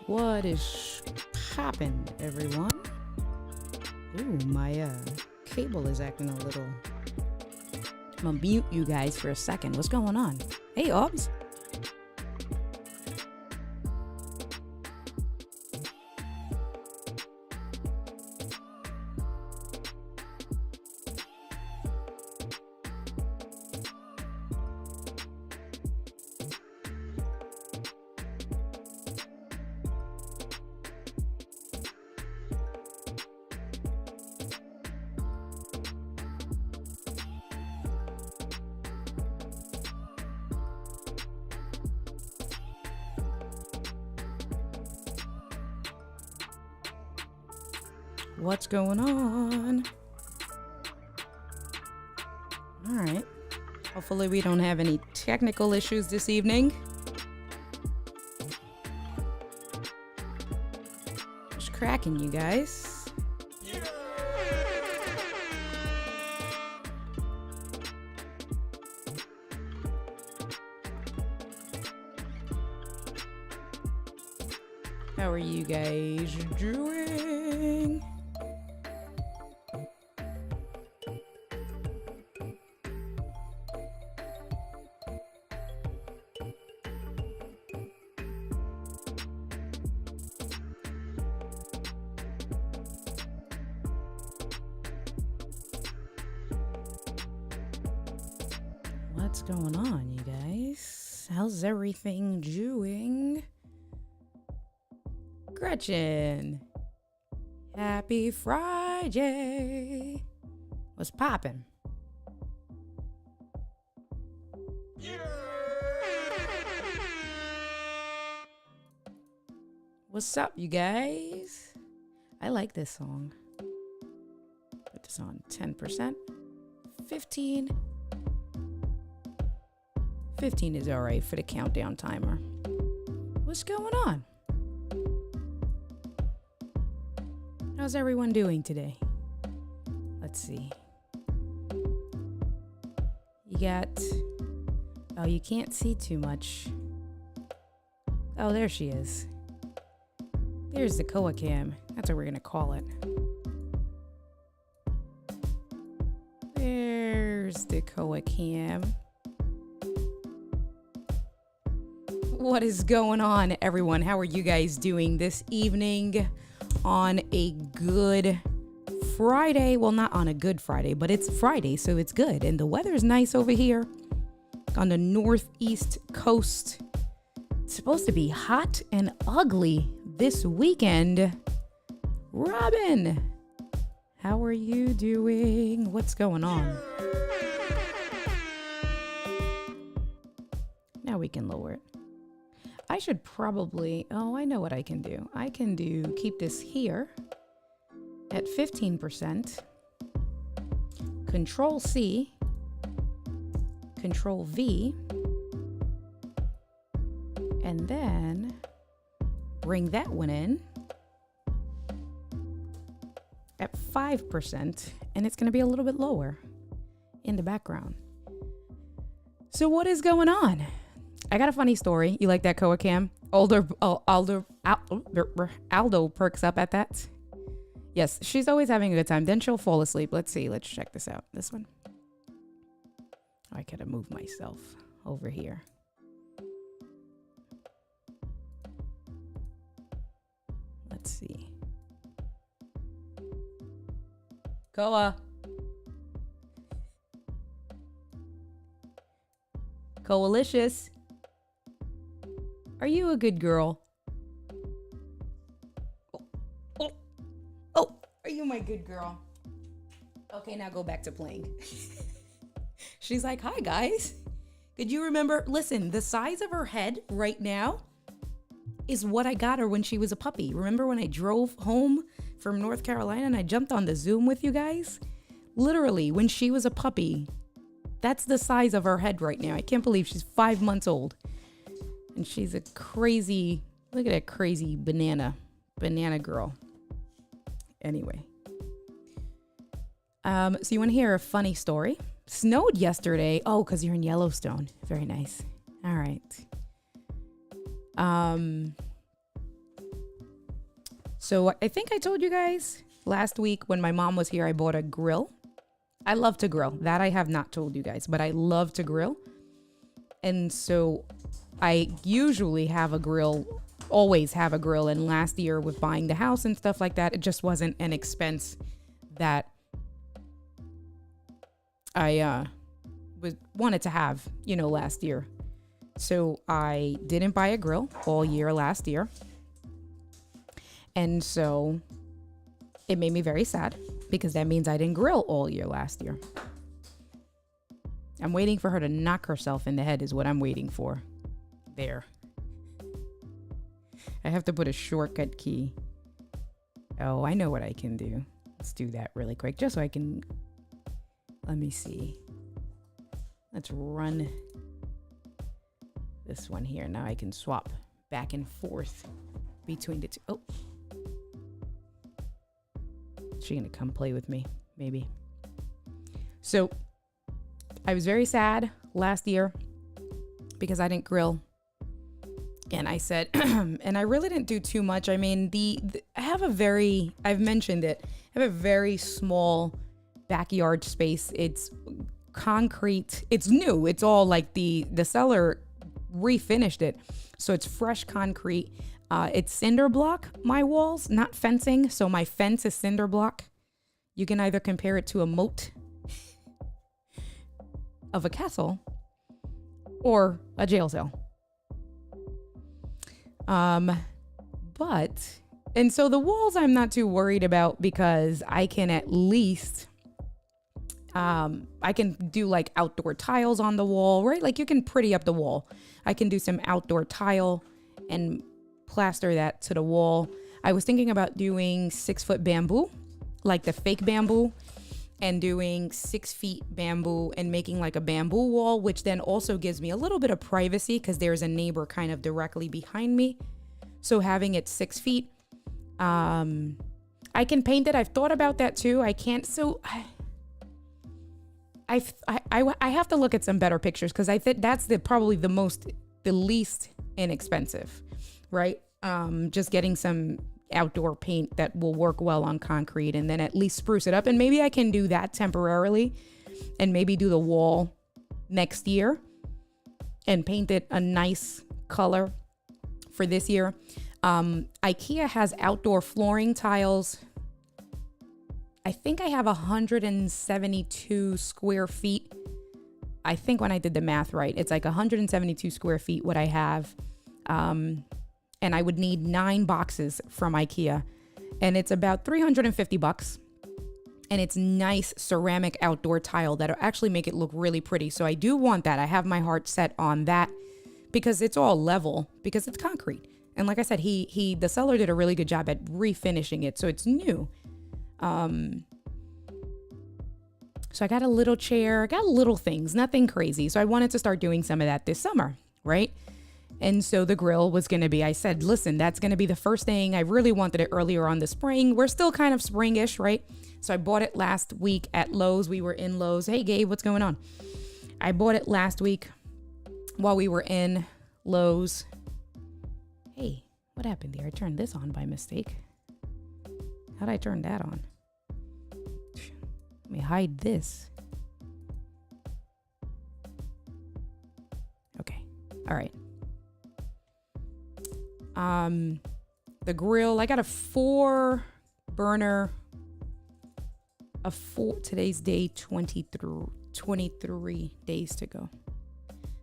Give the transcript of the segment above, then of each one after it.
What is poppin', everyone? Ooh, my cable is acting a little... I'm gonna mute you guys for a second. What's going on? Hey, Obs. What's going on? All right. Hopefully we don't have any technical issues this evening. What's cracking, you guys? How are you guys doing? What's going on, you guys? How's everything doing? Gretchen, happy Friday. What's poppin'? What's up, you guys? I like this song. Put this on 10%. 15. 15 is all right for the countdown timer. What's going on? How's everyone doing today? Let's see. You got... Oh, you can't see too much. Oh, there she is. There's the Koa cam. That's what we're going to call it. There's the Koa cam. What is going on, everyone? How are you guys doing this evening on a good Friday? Well, not on a good Friday, but it's Friday, so it's good. And the weather is nice over here on the northeast coast. It's supposed to be hot and ugly this weekend. Robin, how are you doing? What's going on? Now we can lower it. I should probably, I know what I can do. I can keep this here at 15%. Control C, Control V, and then bring that one in at 5%, and it's going to be a little bit lower in the background. So what is going on? I got a funny story. You like that Koa cam? Aldo perks up at that. Yes, she's always having a good time. Then she'll fall asleep. Let's see. Let's check this out. This one. I gotta move myself over here. Let's see. Koa. Coalicious. Are you a good girl? Oh, are you my good girl? Okay, now go back to playing. She's like, hi guys. Did you remember? Listen, the size of her head right now is what I got her when she was a puppy. Remember when I drove home from North Carolina and I jumped on the Zoom with you guys? Literally, when she was a puppy, that's the size of her head right now. I can't believe she's 5 months old. And she's a crazy, look at that crazy banana girl. Anyway. So you want to hear a funny story? Snowed yesterday. Oh, because you're in Yellowstone. Very nice. All right. So I think I told you guys last week when my mom was here, I bought a grill. I love to grill. That I have not told you guys, but I love to grill. And so I usually have a grill, always have a grill. And last year with buying the house and stuff like that, it just wasn't an expense that I wanted to have, last year. So I didn't buy a grill all year last year. And so it made me very sad because that means I didn't grill all year last year. I'm waiting for her to knock herself in the head is what I'm waiting for. There. I have to put a shortcut key. Oh, I know what I can do. Let's do that really quick just so I can... Let me see. Let's run this one here. Now I can swap back and forth between the two. Oh. She's gonna come play with me, maybe. So I was very sad last year because I didn't grill. And I said, and I really didn't do too much. I mean, I've mentioned it. I have a very small backyard space. It's concrete. It's new. It's all like the seller refinished it. So it's fresh concrete. It's cinder block, my walls, not fencing. So my fence is cinder block. You can either compare it to a moat of a castle or a jail cell. And so the walls I'm not too worried about because I can at least, I can do like outdoor tiles on the wall, right? Like you can pretty up the wall. I can do some outdoor tile and plaster that to the wall. I was thinking about doing 6-foot bamboo, like the fake bamboo, and doing 6 feet bamboo and making like a bamboo wall, which then also gives me a little bit of privacy because there's a neighbor kind of directly behind me. So having it 6 feet, I can paint it. I've thought about that too. I can't. So I have to look at some better pictures because I think that's probably the least inexpensive, right? Just getting some outdoor paint that will work well on concrete and then at least spruce it up. And maybe I can do that temporarily and maybe do the wall next year and paint it a nice color for this year. IKEA has outdoor flooring tiles. I think I have 172 square feet. I think when I did the math right, it's like 172 square feet what I have. And I would need 9 boxes from IKEA. And it's about $350. And it's nice ceramic outdoor tile that'll actually make it look really pretty. So I do want that. I have my heart set on that because it's all level because it's concrete. And like I said, the seller did a really good job at refinishing it. So it's new. So I got a little chair, got little things, nothing crazy. So I wanted to start doing some of that this summer, right? And so the grill was going to be, I said, listen, that's going to be the first thing. I really wanted it earlier on the spring. We're still kind of springish, right? So I bought it last week at Lowe's. We were in Lowe's. Hey, Gabe, what's going on? I bought it last week while we were in Lowe's. Hey, what happened there? I turned this on by mistake. How'd I turn that on? Let me hide this. Okay. All right. The grill, I got a 4-burner, today's day 23 days to go.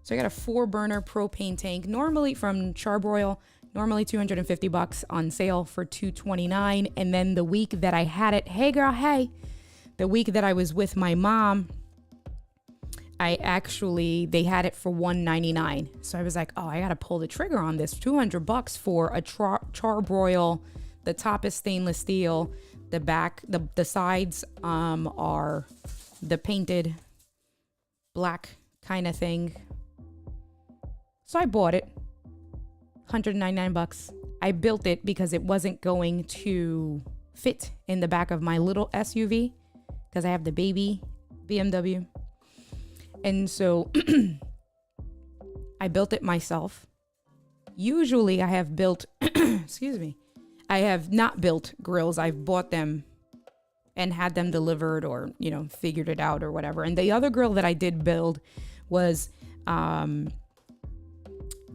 So I got a 4-burner propane tank, normally from Charbroil, normally $250 on sale for $229. And then the week that I had it, hey girl, hey, the week that I was with my mom, they had it for $199. So I was like, oh, I got to pull the trigger on this. $200 for a Charbroil. The top is stainless steel. The back, the sides are the painted black kind of thing. So I bought it. $199. I built it because it wasn't going to fit in the back of my little SUV because I have the baby BMW. And so I built it myself. Usually I have built, I have not built grills. I've bought them and had them delivered or, figured it out or whatever. And the other grill that I did build was,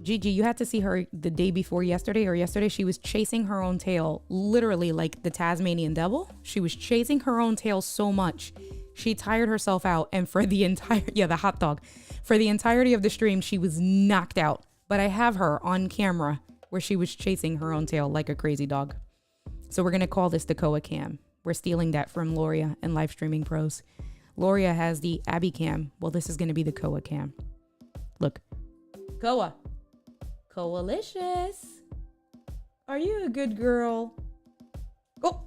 Gigi, you had to see her the day before yesterday. She was chasing her own tail, literally like the Tasmanian devil. She was chasing her own tail so much. She tired herself out. And for the the hot dog, for the entirety of the stream, she was knocked out. But I have her on camera where she was chasing her own tail like a crazy dog. So we're going to call this the Koa Cam. We're stealing that from Loria and Live Streaming Pros. Loria has the Abby Cam. Well, this is going to be the Koa Cam. Look. Koa. Koalicious. Are you a good girl? Oh,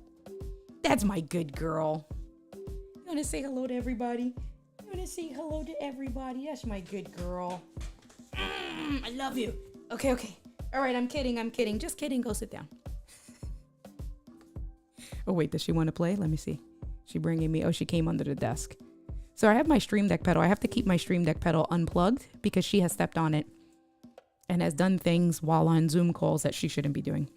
that's my good girl. You want to say hello to everybody? That's my good girl. I love you. Okay. All right, I'm kidding. Just kidding. Go sit down. Oh, wait, does she want to play? Let me see. She bringing me. Oh, she came under the desk. So I have my Stream Deck pedal. I have to keep my Stream Deck pedal unplugged because she has stepped on it and has done things while on Zoom calls that she shouldn't be doing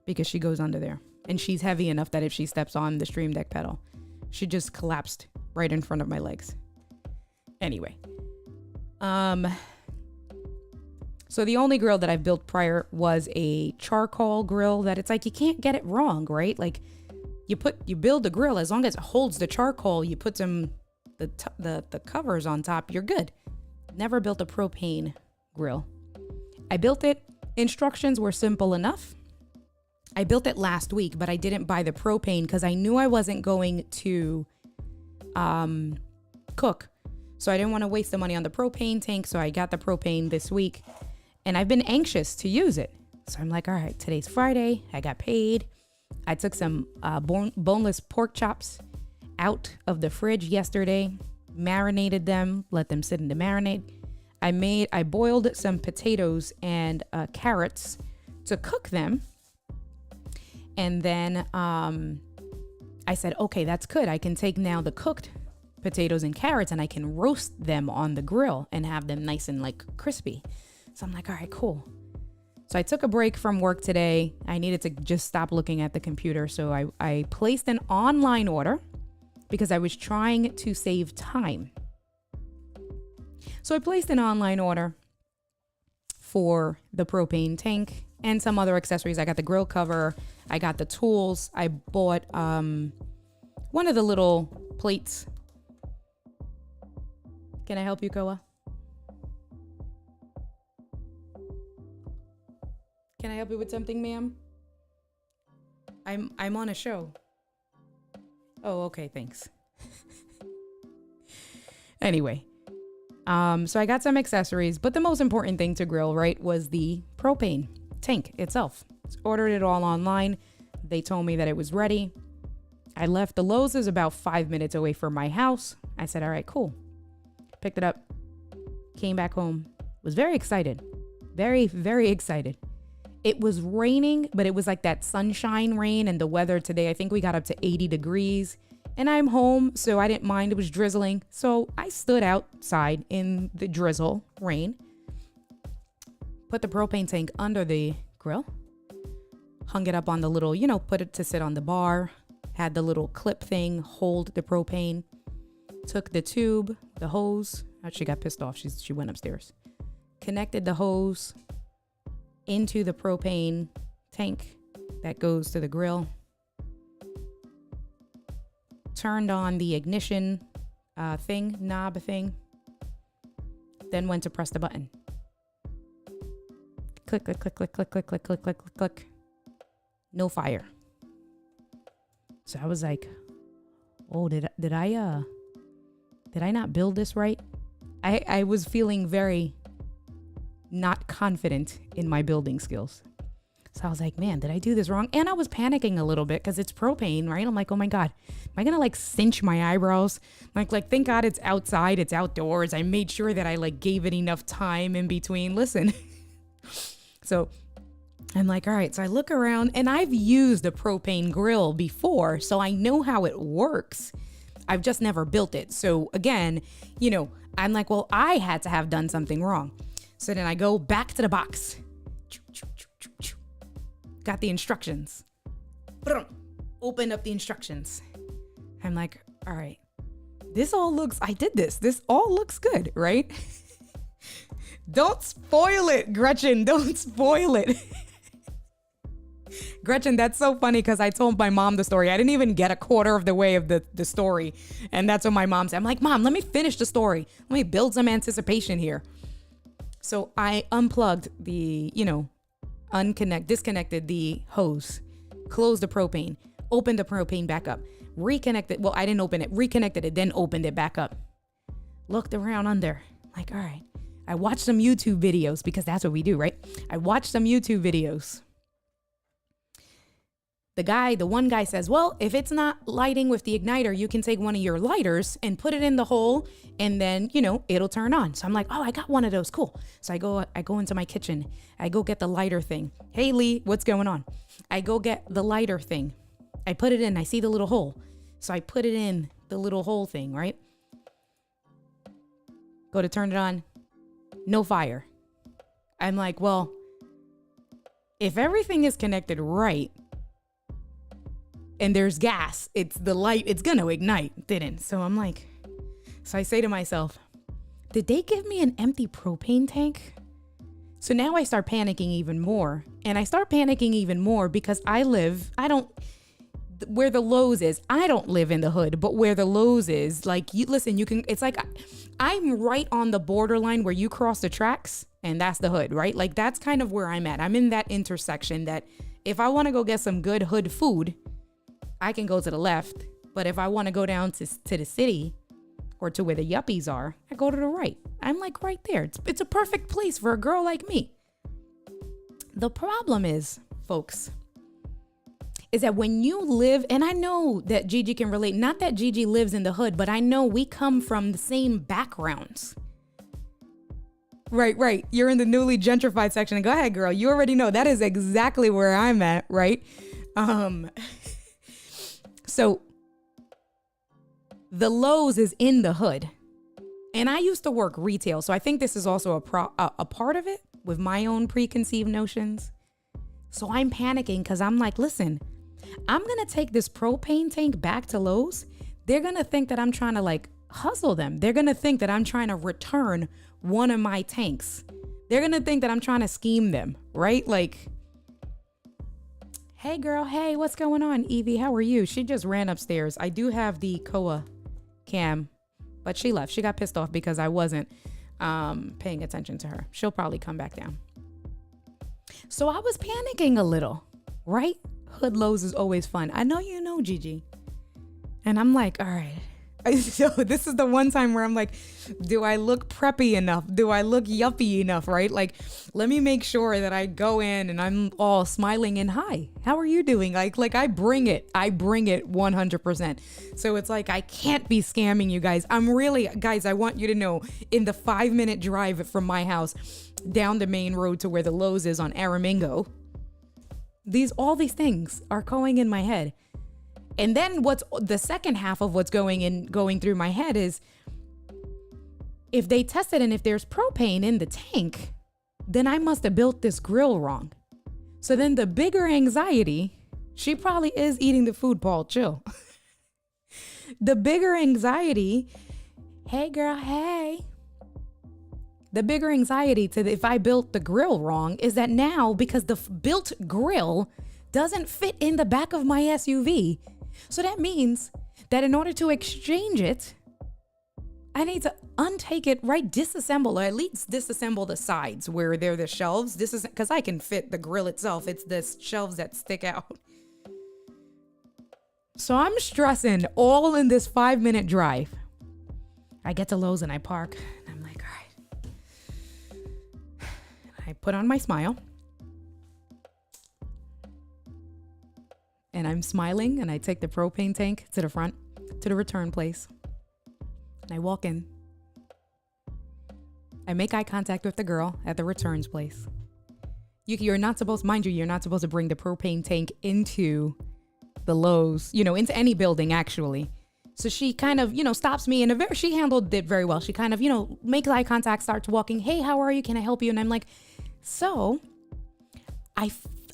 because she goes under there. And she's heavy enough that if she steps on the Stream Deck pedal, she just collapsed right in front of my legs. Anyway. So the only grill that I've built prior was a charcoal grill that it's like you can't get it wrong, right? Like you build a grill as long as it holds the charcoal, you put the covers on top, you're good. Never built a propane grill. I built it. Instructions were simple enough. I built it last week, but I didn't buy the propane because I knew I wasn't going to cook. So I didn't want to waste the money on the propane tank. So I got the propane this week. And I've been anxious to use it. So I'm like, all right, today's Friday. I got paid. I took some boneless pork chops out of the fridge yesterday, marinated them, let them sit in the marinade. I boiled some potatoes and carrots to cook them. And then I said, okay, that's good. I can take now the cooked potatoes and carrots and I can roast them on the grill and have them nice and like crispy. So I'm like, all right, cool. So I took a break from work today. I needed to just stop looking at the computer. So I placed an online order because I was trying to save time. So I placed an online order for the propane tank and some other accessories. I got the grill cover. I got the tools. I bought one of the little plates. Can I help you, Koa? Can I help you with something, ma'am? I'm on a show. Oh, okay, thanks. Anyway, so I got some accessories, but the most important thing to grill, right, was the propane tank itself. Ordered it all online. They told me that it was ready. I left. The Lowe's is about 5 minutes away from my house. I said, all right, cool. Picked it up, came back home, was very excited. Very, very excited. It was raining, but it was like that sunshine rain, and the weather today, I think we got up to 80 degrees. And I'm home, so I didn't mind. It was drizzling. So I stood outside in the drizzle rain, put the propane tank under the grill, hung it up on the little, put it to sit on the bar, had the little clip thing, hold the propane, took the tube, the hose. She got pissed off. She went upstairs, connected the hose into the propane tank that goes to the grill, turned on the ignition knob thing, then went to press the button. Click, click, click, click, click, click, click, click, click, click, click. No fire. So I was like, oh, did I not build this right? I was feeling very not confident in my building skills. So I was like, man, did I do this wrong? And I was panicking a little bit because it's propane, right? I'm like, oh my God, am I going to cinch my eyebrows? Like, thank God it's outside, it's outdoors. I made sure that I gave it enough time in between. Listen. So I'm like, all right. So I look around and I've used a propane grill before, so I know how it works. I've just never built it. So again, I'm like, well, I had to have done something wrong. So then I go back to the box. got the instructions. Opened up the instructions. I'm like, all right, this all looks good, right? Don't spoil it, Gretchen. Don't spoil it. Gretchen, that's so funny because I told my mom the story. I didn't even get a quarter of the way of the story. And that's what my mom said. I'm like, Mom, let me finish the story. Let me build some anticipation here. So I unplugged the, disconnected the hose, closed the propane, opened the propane back up, reconnected. Well, I didn't open it, reconnected it, then opened it back up. Looked around under, like, all right. I watched some YouTube videos because that's what we do, right? I watched some YouTube videos. The one guy says, well, if it's not lighting with the igniter, you can take one of your lighters and put it in the hole and then, it'll turn on. So I'm like, oh, I got one of those. Cool. So I go into my kitchen. I go get the lighter thing. Hey, Lee, what's going on? I go get the lighter thing. I put it in. I see the little hole. So I put it in the little hole thing, right? Go to turn it on. No fire. I'm like, well, if everything is connected right, and there's gas, it's gonna ignite, didn't? So I'm like, so I say to myself, did they give me an empty propane tank? So now I start panicking even more. And I start panicking even more because where the Lowe's is, I don't live in the hood, but where the Lowe's is, like, it's like, I'm right on the borderline where you cross the tracks and that's the hood, right? Like, that's kind of where I'm at. I'm in that intersection that if I want to go get some good hood food, I can go to the left, but if I want to go down to the city or to where the yuppies are, I go to the right. I'm like right there. It's a perfect place for a girl like me. The problem is, folks, is that when you live, and I know that Gigi can relate, not that Gigi lives in the hood, but I know we come from the same backgrounds. Right. You're in the newly gentrified section. Go ahead, girl. You already know that is exactly where I'm at, right? So the Lowe's is in the hood, and I used to work retail. So I think this is also a part of it with my own preconceived notions. So I'm panicking because I'm like, listen, I'm going to take this propane tank back to Lowe's. They're going to think that I'm trying to like hustle them. They're going to think that I'm trying to return one of my tanks. They're going to think that I'm trying to scheme them, right? Like, hey girl, hey, what's going on? Evie, how are you? She just ran upstairs. I do have the Koa cam, but she left. She got pissed off because I wasn't paying attention to her. She'll probably come back down. So I was panicking a little, right? Hood Lowe's is always fun. I know you know, Gigi. And I'm like, all right. So this is the one time where I'm like, do I look preppy enough? Do I look yuppie enough, right? Like, let me make sure that I go in and I'm all smiling and hi, how are you doing? Like I bring it 100%. So it's like, I can't be scamming you guys. Guys, I want you to know, in the 5-minute drive from my house down the main road to where the Lowe's is on Aramingo, all these things are going in my head. And then what's the second half of what's going through my head is, if they tested and if there's propane in the tank, then I must have built this grill wrong. So then the bigger anxiety, she probably is eating the food, Paul, chill. The bigger anxiety, hey girl, hey. The bigger anxiety if I built the grill wrong is that now, because the built grill doesn't fit in the back of my SUV, so that means that in order to exchange it, I need to untake it, right? Disassemble, or at least disassemble the sides where they're the shelves. This is because I can fit the grill itself. It's the shelves that stick out. So I'm stressing all in this 5-minute drive. I get to Lowe's and I park. And I'm like, all right. I put on my smile. And I'm smiling, and I take the propane tank to the front, to the return place. And I walk in. I make eye contact with the girl at the returns place. You're not supposed to bring the propane tank into the Lowe's, into any building actually. So she kind of, stops me she handled it very well. She kind of, makes eye contact, starts walking. Hey, how are you? Can I help you? And I'm like, so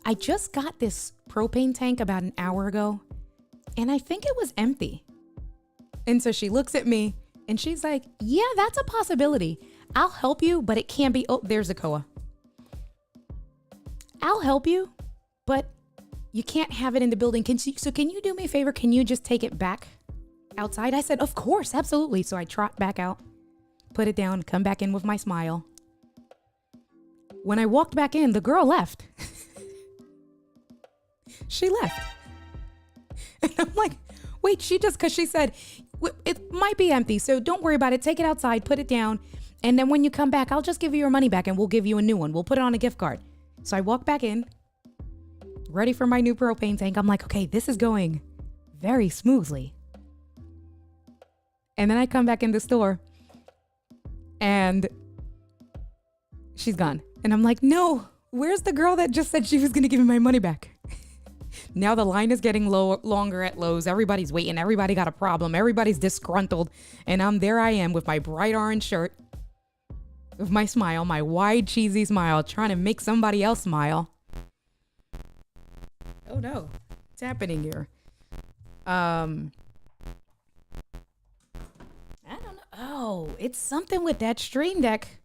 I just got this propane tank about an hour ago, and I think it was empty. And so she looks at me and she's like, yeah, that's a possibility. I'll help you, but it can't be. Oh, there's a Koa. I'll help you, but you can't have it in the building. Can you do me a favor? Can you just take it back outside? I said, of course, absolutely. So I trot back out, put it down, come back in with my smile. When I walked back in, the girl left. She left. And I'm like, wait, because she said, it might be empty, so don't worry about it. Take it outside, put it down. And then when you come back, I'll just give you your money back and we'll give you a new one. We'll put it on a gift card. So I walk back in, ready for my new propane tank. I'm like, okay, this is going very smoothly. And then I come back in the store and she's gone. And I'm like, no, where's the girl that just said she was going to give me my money back? Now the line is getting longer at Lowe's. Everybody's waiting. Everybody got a problem. Everybody's disgruntled. And I am with my bright orange shirt, with my smile, my wide, cheesy smile, trying to make somebody else smile. Oh no, what's happening here? I don't know. Oh, it's something with that Stream Deck.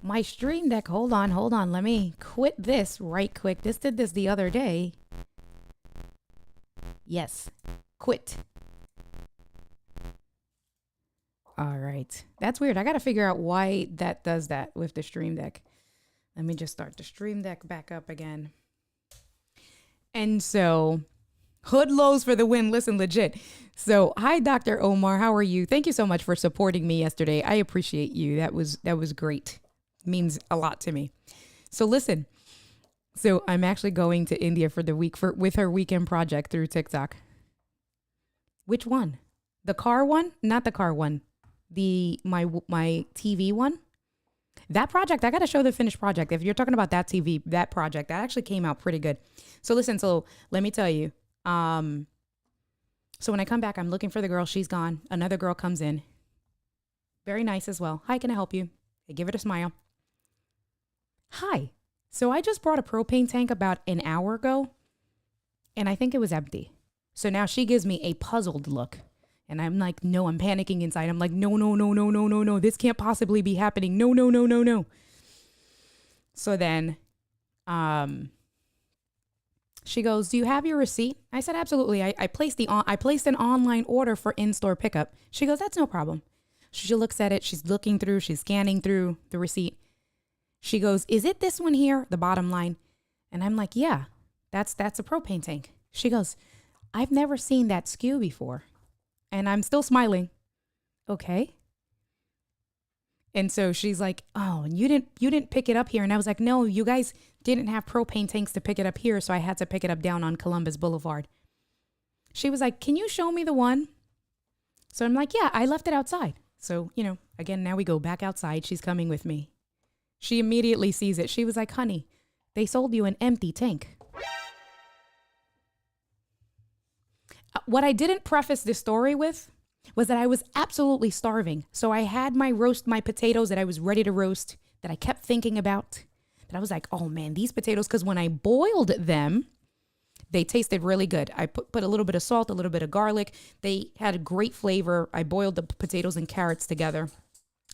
My Stream Deck. Hold on. Let me quit this right quick. This did this the other day. Yes, quit. All right. That's weird. I got to figure out why that does that with the Stream Deck. Let me just start the Stream Deck back up again. And so, Hood Lowe's for the win. Listen, legit. So, hi, Dr. Omar. How are you? Thank you so much for supporting me yesterday. I appreciate you. That was great. Means a lot to me. So, listen. So, I'm actually going to India for the week with her weekend project through TikTok. Which one? The car one? Not the car one. My TV one. That project, I got to show the finished project. If you're talking about that TV, that project, that actually came out pretty good. So listen, let me tell you. So when I come back, I'm looking for the girl. She's gone. Another girl comes in. Very nice as well. Hi, can I help you? I give it a smile. Hi. So I just brought a propane tank about an hour ago, and I think it was empty. So now she gives me a puzzled look. And I'm like, no, I'm panicking inside. I'm like, no. This can't possibly be happening. No. So then she goes, do you have your receipt? I said, absolutely. I placed an online order for in-store pickup. She goes, that's no problem. She looks at it. She's looking through. She's scanning through the receipt. She goes, is it this one here? The bottom line. And I'm like, yeah, that's a propane tank. She goes, I've never seen that SKU before. And I'm still smiling. Okay. And so she's like, oh, and you didn't pick it up here. And I was like, no, you guys didn't have propane tanks to pick it up here. So I had to pick it up down on Columbus Boulevard. She was like, can you show me the one? So I'm like, yeah, I left it outside. So, again, now we go back outside. She's coming with me. She immediately sees it. She was like, honey, they sold you an empty tank. What I didn't preface this story with was that I was absolutely starving. So I had my potatoes that I was ready to roast, that I kept thinking about. But I was like, oh man, these potatoes, because when I boiled them, they tasted really good. I put a little bit of salt, a little bit of garlic. They had a great flavor. I boiled the potatoes and carrots together.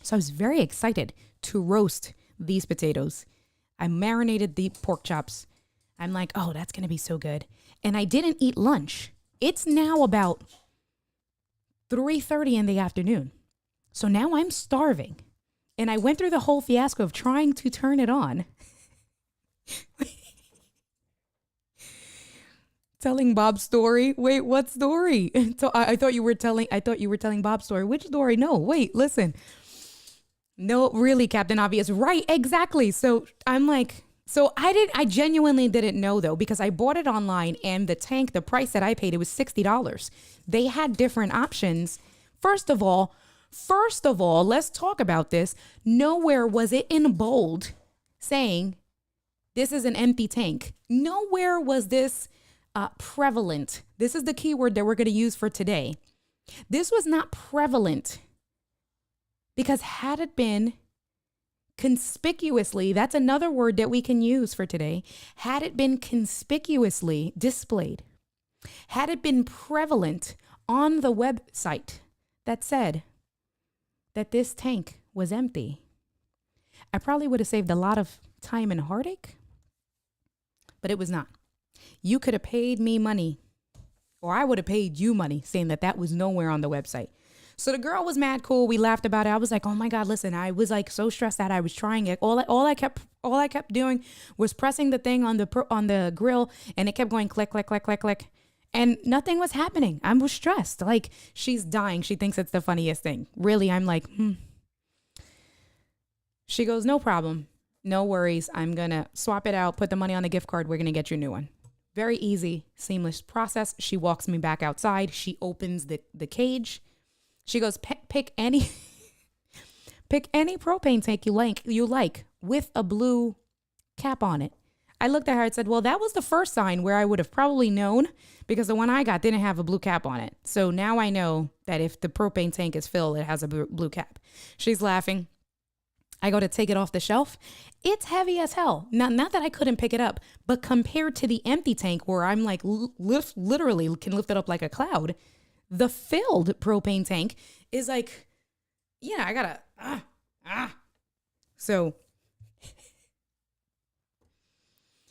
So I was very excited to roast these potatoes. I marinated the pork chops. I'm like, oh, that's going to be so good. And I didn't eat lunch. It's now about 3:30 in the afternoon. So now I'm starving. And I went through the whole fiasco of trying to turn it on. Telling Bob's story. Wait, what story? So I thought you were telling Bob's story. Which story? No, wait, listen. No, really, Captain Obvious. Right, exactly. So I'm like, I genuinely didn't know though, because I bought it online and the price that I paid, it was $60. They had different options. First of all, let's talk about this. Nowhere was it in bold saying this is an empty tank. Nowhere was this prevalent. This is the keyword that we're going to use for today. This was not prevalent, because had it been conspicuously, that's another word that we can use for today. Had it been conspicuously displayed, had it been prevalent on the website that said that this tank was empty, I probably would have saved a lot of time and heartache, but it was not. You could have paid me money, or I would have paid you money saying that that was nowhere on the website. So the girl was mad cool. We laughed about it. I was like, oh my God, listen, I was like so stressed that I was trying it. All I kept doing was pressing the thing on the grill, and it kept going click, click, click, click, click. And nothing was happening. I was stressed. Like, she's dying. She thinks it's the funniest thing. Really, I'm like, She goes, no problem. No worries. I'm going to swap it out, put the money on the gift card. We're going to get you a new one. Very easy, seamless process. She walks me back outside. She opens the cage. She goes, pick any propane tank you like with a blue cap on it. I looked at her and said, well, that was the first sign where I would have probably known, because the one I got didn't have a blue cap on it. So now I know that if the propane tank is filled, it has a blue cap. She's laughing. I go to take it off the shelf. It's heavy as hell. Not that I couldn't pick it up, but compared to the empty tank where I'm like literally can lift it up like a cloud, the filled propane tank is like, yeah, I gotta, So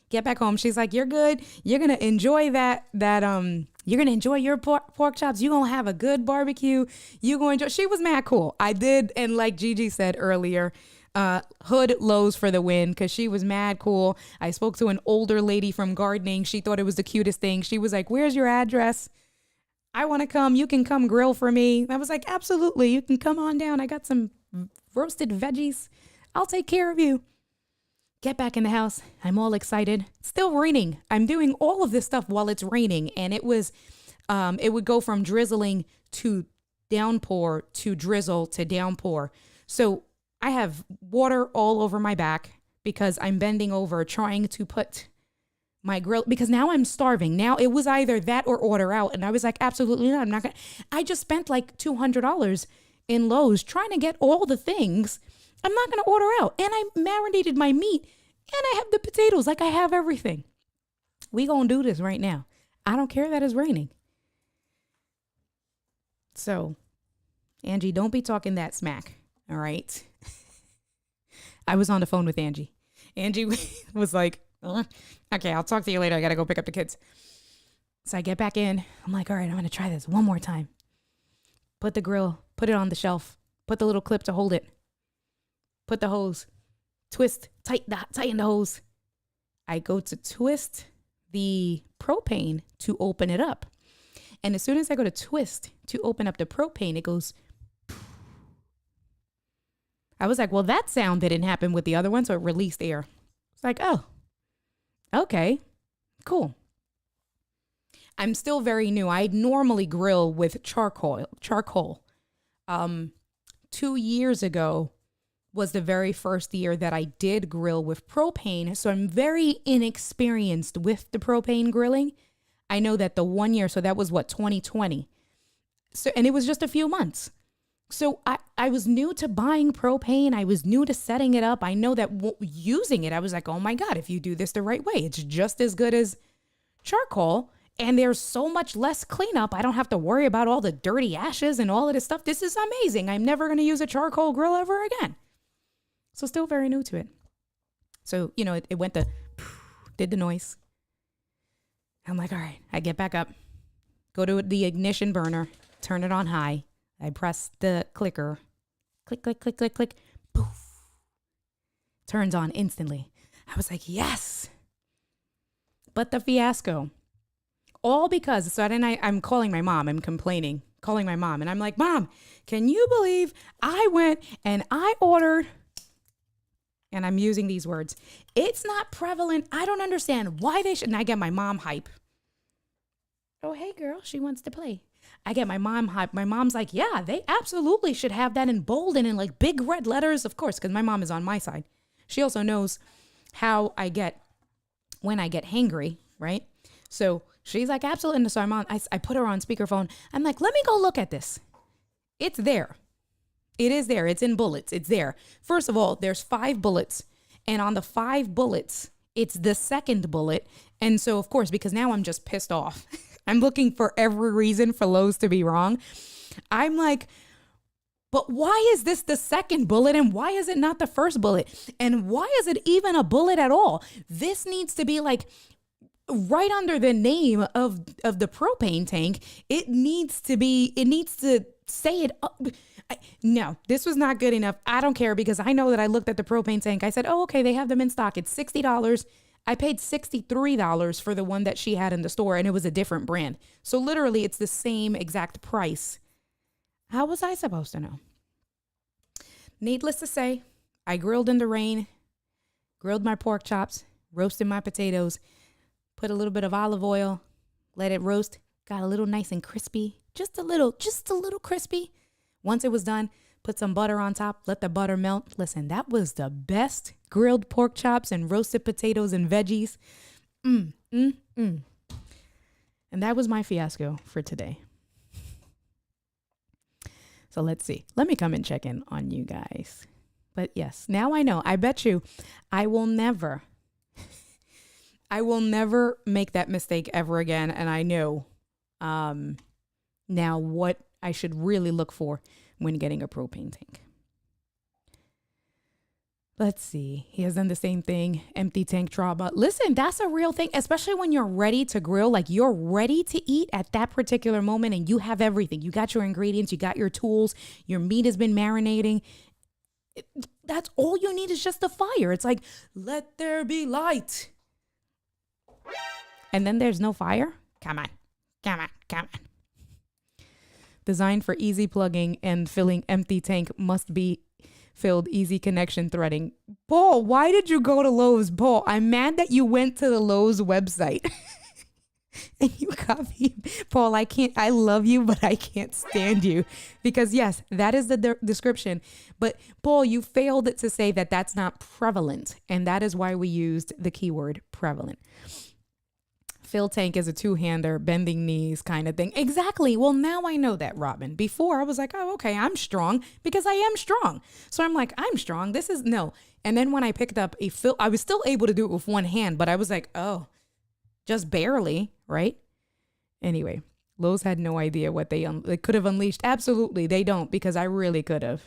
get back home. She's like, you're good. You're going to enjoy that, you're going to enjoy your pork chops. You're going to have a good barbecue. You're going to enjoy. She was mad cool. I did. And like Gigi said earlier, hood lows for the win, because she was mad cool. I spoke to an older lady from gardening. She thought it was the cutest thing. She was like, where's your address? I want to come. You can come grill for me. I was like, absolutely. You can come on down. I got some roasted veggies. I'll take care of you. Get back in the house. I'm all excited. It's still raining. I'm doing all of this stuff while it's raining. And it would go from drizzling to downpour to drizzle to downpour. So I have water all over my back because I'm bending over trying to put my grill, because now I'm starving. Now it was either that or order out. And I was like, absolutely not. I'm not going to. I just spent like $200 in Lowe's trying to get all the things. I'm not going to order out. And I marinated my meat, and I have the potatoes. Like, I have everything. We going to do this right now. I don't care that it's raining. So, Angie, don't be talking that smack. All right. I was on the phone with Angie. Angie was like, okay, I'll talk to you later. I got to go pick up the kids. So I get back in. I'm like, all right, I'm going to try this one more time. Put the grill, put it on the shelf, put the little clip to hold it. Put the hose, twist, tighten the hose. I go to twist the propane to open it up. And as soon as I go to twist to open up the propane, it goes. I was like, well, that sound didn't happen with the other one, so it released air. It's like, oh, okay, cool. I'm still very new. I normally grill with charcoal. 2 years ago was the very first year that I did grill with propane. So I'm very inexperienced with the propane grilling. I know that the 1 year, so that was 2020. So, and it was just a few months. So I was new to buying propane. I was new to setting it up. I know that using it, I was like, oh my God, if you do this the right way, it's just as good as charcoal. And there's so much less cleanup. I don't have to worry about all the dirty ashes and all of this stuff. This is amazing. I'm never going to use a charcoal grill ever again. So still very new to it. So, it went did the noise. I'm like, all right, I get back up, go to the ignition burner, turn it on high. I press the clicker, click, click, click, click, click, poof. Turns on instantly. I was like, yes. But the fiasco, all because, so then I'm calling my mom, I'm complaining, calling my mom. And I'm like, Mom, can you believe I went and I ordered, and I'm using these words, it's not prevalent. I don't understand why they should. And I get my mom hype. Oh, hey, girl, she wants to play. I get my mom hype. My mom's like, yeah, they absolutely should have that in bold and in like big red letters, of course, because my mom is on my side. She also knows how I get when I get hangry, right? So she's like, absolutely. And so I put her on speakerphone. I'm like, let me go look at this. It's there. It is there. It's in bullets. It's there. First of all, there's 5 bullets. And on the 5 bullets, it's the second bullet. And so, of course, because now I'm just pissed off. I'm looking for every reason for Lowe's to be wrong. I'm like, but why is this the second bullet and why is it not the first bullet? And why is it even a bullet at all? This needs to be like right under the name of the propane tank. It needs to say it up. No, this was not good enough. I don't care because I know that I looked at the propane tank. I said, oh, okay, they have them in stock. It's $60. I paid $63 for the one that she had in the store and it was a different brand. So literally it's the same exact price. How was I supposed to know? Needless to say, I grilled in the rain, grilled my pork chops, roasted my potatoes, put a little bit of olive oil, let it roast, got a little nice and crispy, just a little crispy. Once it was done, put some butter on top, let the butter melt. Listen, that was the best grilled pork chops and roasted potatoes and veggies. And that was my fiasco for today. So let's see. Let me come and check in on you guys. But yes, now I know. I bet you I will never make that mistake ever again. And I know now what I should really look for when getting a propane tank. Let's see. He has done the same thing. Empty tank trauma. Listen, that's a real thing, especially when you're ready to grill, like you're ready to eat at that particular moment and you have everything. You got your ingredients, you got your tools, your meat has been marinating. That's all you need is just the fire. It's like, let there be light. And then there's no fire. Come on. Designed for easy plugging and filling, empty tank must be filled, easy connection threading. Paul, why did you go to Lowe's? Paul, I'm mad that you went to the Lowe's website and you copied. Paul, I love you, but I can't stand you because yes, that is the description. But Paul, you failed to say that that's not prevalent. And that is why we used the keyword prevalent. Fill tank is a 2-hander, bending knees kind of thing. Exactly. Well, now I know that, Robin. Before I was like, oh, okay, I'm strong because I am strong. So I'm like, I'm strong. This is no. And then when I picked up a fill, I was still able to do it with one hand, but I was like, oh, just barely, right? Anyway, Lowe's had no idea what they could have unleashed. Absolutely, they don't because I really could have.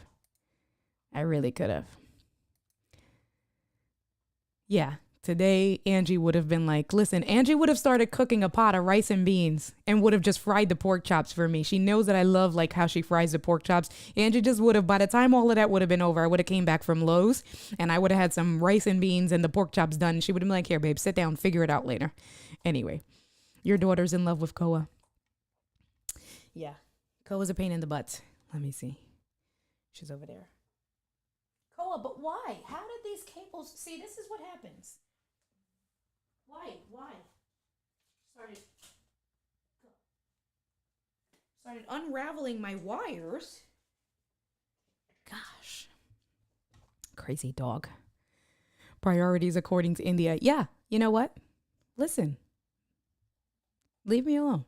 Yeah. Today, Angie would have been like, listen, Angie would have started cooking a pot of rice and beans and would have just fried the pork chops for me. She knows that I love like how she fries the pork chops. Angie just would have, by the time all of that would have been over, I would have came back from Lowe's and I would have had some rice and beans and the pork chops done. She would have been like, here, babe, sit down, figure it out later. Anyway, your daughter's in love with Koa. Yeah, Koa's a pain in the butt. Let me see. She's over there. Koa, but why? How did these cables, see, this is what happens. Why? Started unraveling my wires. Gosh. Crazy dog. Priorities according to India. Yeah, you know what? Listen. Leave me alone.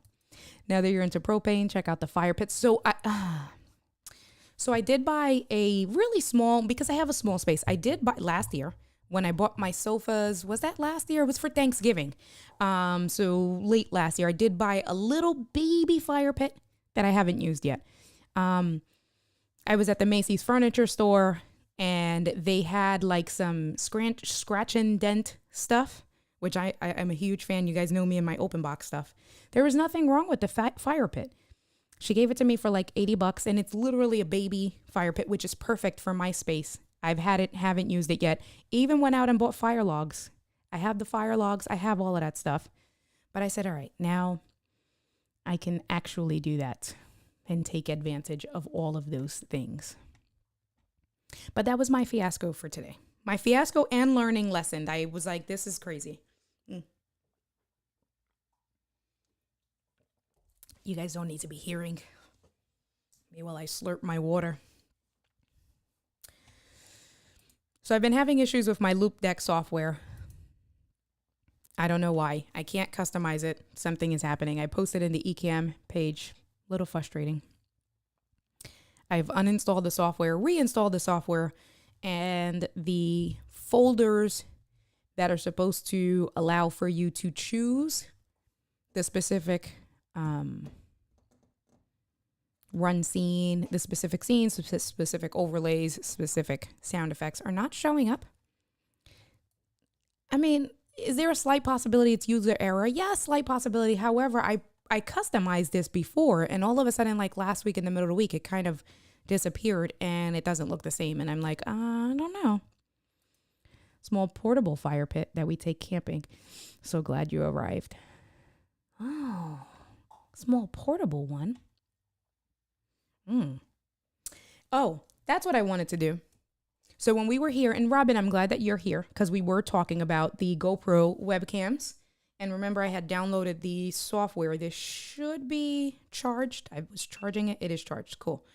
Now that you're into propane, check out the fire pits. So I did buy a really small, because I have a small space. I did buy last year. When I bought my sofas, was that last year? It was for Thanksgiving. So late last year, I did buy a little baby fire pit that I haven't used yet. I was at the Macy's furniture store and they had like some scratch and dent stuff, which I'm a huge fan. You guys know me and my open box stuff. There was nothing wrong with the fire pit. She gave it to me for like $80 and it's literally a baby fire pit, which is perfect for my space. I've had it, haven't used it yet. Even went out and bought fire logs. I have the fire logs. I have all of that stuff. But I said, all right, now I can actually do that and take advantage of all of those things. But that was my fiasco for today. My fiasco and learning lesson. I was like, this is crazy. You guys don't need to be hearing me while I slurp my water. So I've been having issues with my Loop Deck software. I don't know why. I can't customize it. Something is happening. I posted in the Ecamm page. A little frustrating. I've uninstalled the software, reinstalled the software, and the folders that are supposed to allow for you to choose the specific run scene, the specific scenes, specific overlays, specific sound effects are not showing up. I mean, is there a slight possibility it's user error? Yeah, slight possibility. However, I customized this before, and all of a sudden, like last week in the middle of the week, it kind of disappeared and it doesn't look the same. And I'm like, I don't know. Small portable fire pit that we take camping. So glad you arrived. Oh, small portable one. Oh, that's what I wanted to do. So when we were here, and Robin, I'm glad that you're here because we were talking about the GoPro webcams. And remember, I had downloaded the software. This should be charged. I was charging it. It is charged. Cool.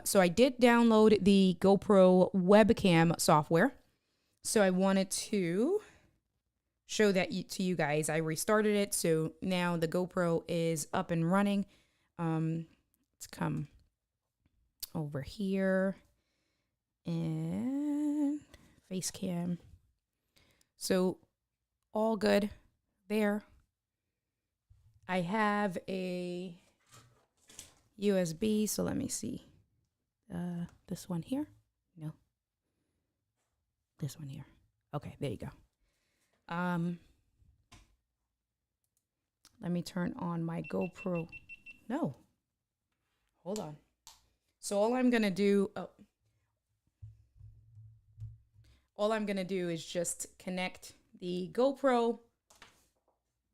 So I did download the GoPro webcam software. So I wanted to show that to you guys. I restarted it. So now the GoPro is up and running. Let's come over here and face cam. So all good there. I have a USB. So let me see. This one here. No. This one here. Okay, there you go. Let me turn on my GoPro. No. Hold on. So all I'm going to do is just connect the GoPro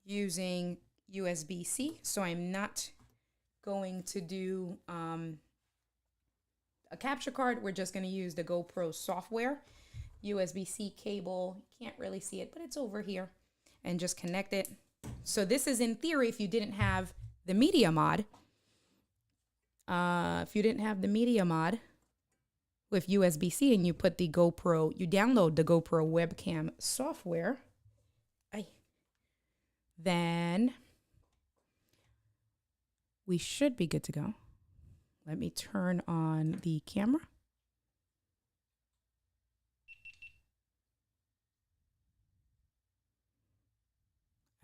using USB-C. So I'm not going to do a capture card. We're just going to use the GoPro software. USB-C cable. You can't really see it, but it's over here. And just connect it. So this is in theory if you didn't have the media mod. If you didn't have the media mod with USB-C and you put the GoPro, you download the GoPro webcam software, then we should be good to go. Let me turn on the camera.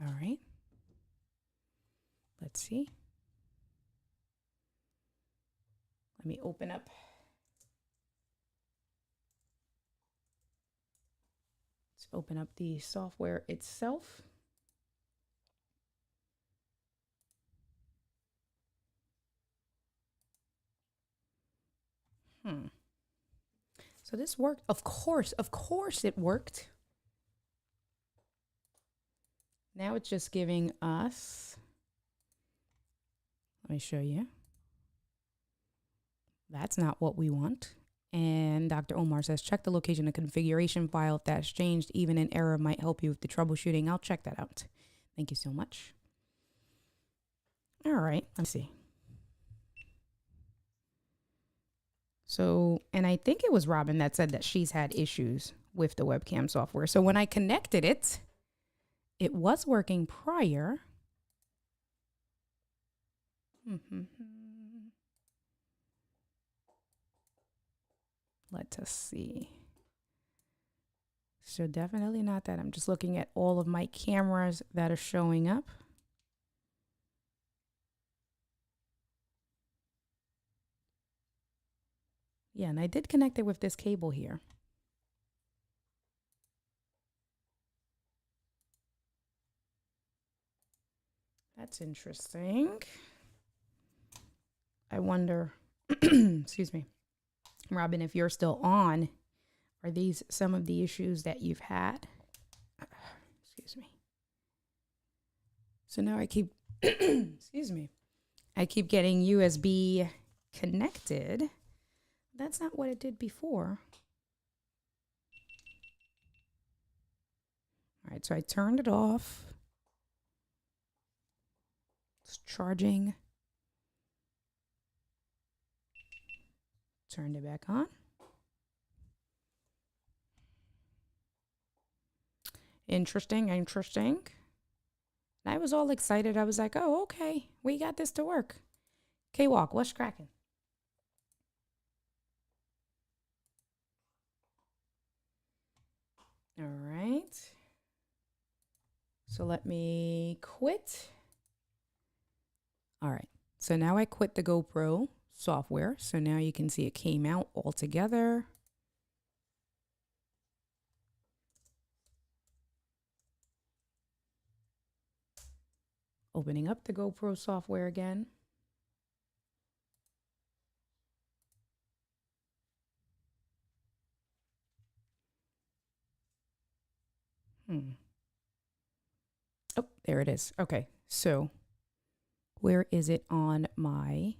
All right. Let's see. Let me open up. Let's open up the software itself. So this worked. Of course it worked. Now it's just giving us, let me show you. That's not what we want. And Dr. Omar says, check the location of configuration file. If that's changed, even an error might help you with the troubleshooting. I'll check that out. Thank you so much. All right, let's see. So, and I think it was Robin that said that she's had issues with the webcam software. So when I connected it, it was working prior. Let us see. So definitely not that. I'm just looking at all of my cameras that are showing up. Yeah, and I did connect it with this cable here. That's interesting. I wonder, excuse me, Robin, if you're still on, are these some of the issues that you've had? Excuse me. So now I keep, excuse me, I keep getting USB connected. That's not what it did before. All right, so I turned it off. It's charging. Turned it back on. Interesting. And I was all excited. I was like, oh, okay, we got this to work. K-Walk, what's cracking? All right. So let me quit. All right. So now I quit the GoPro software. So now you can see it came out all together. Opening up the GoPro software again. Oh, there it is. Okay. So where is it on my...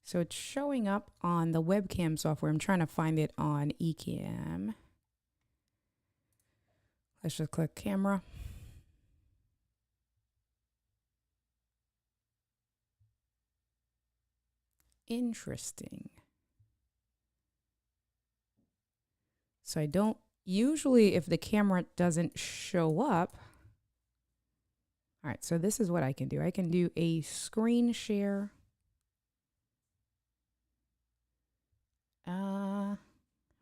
So it's showing up on the webcam software. I'm trying to find it on eCam. Let's just click camera. Interesting. So I don't usually, if the camera doesn't show up. All right, so this is what I can do. I can do a screen share.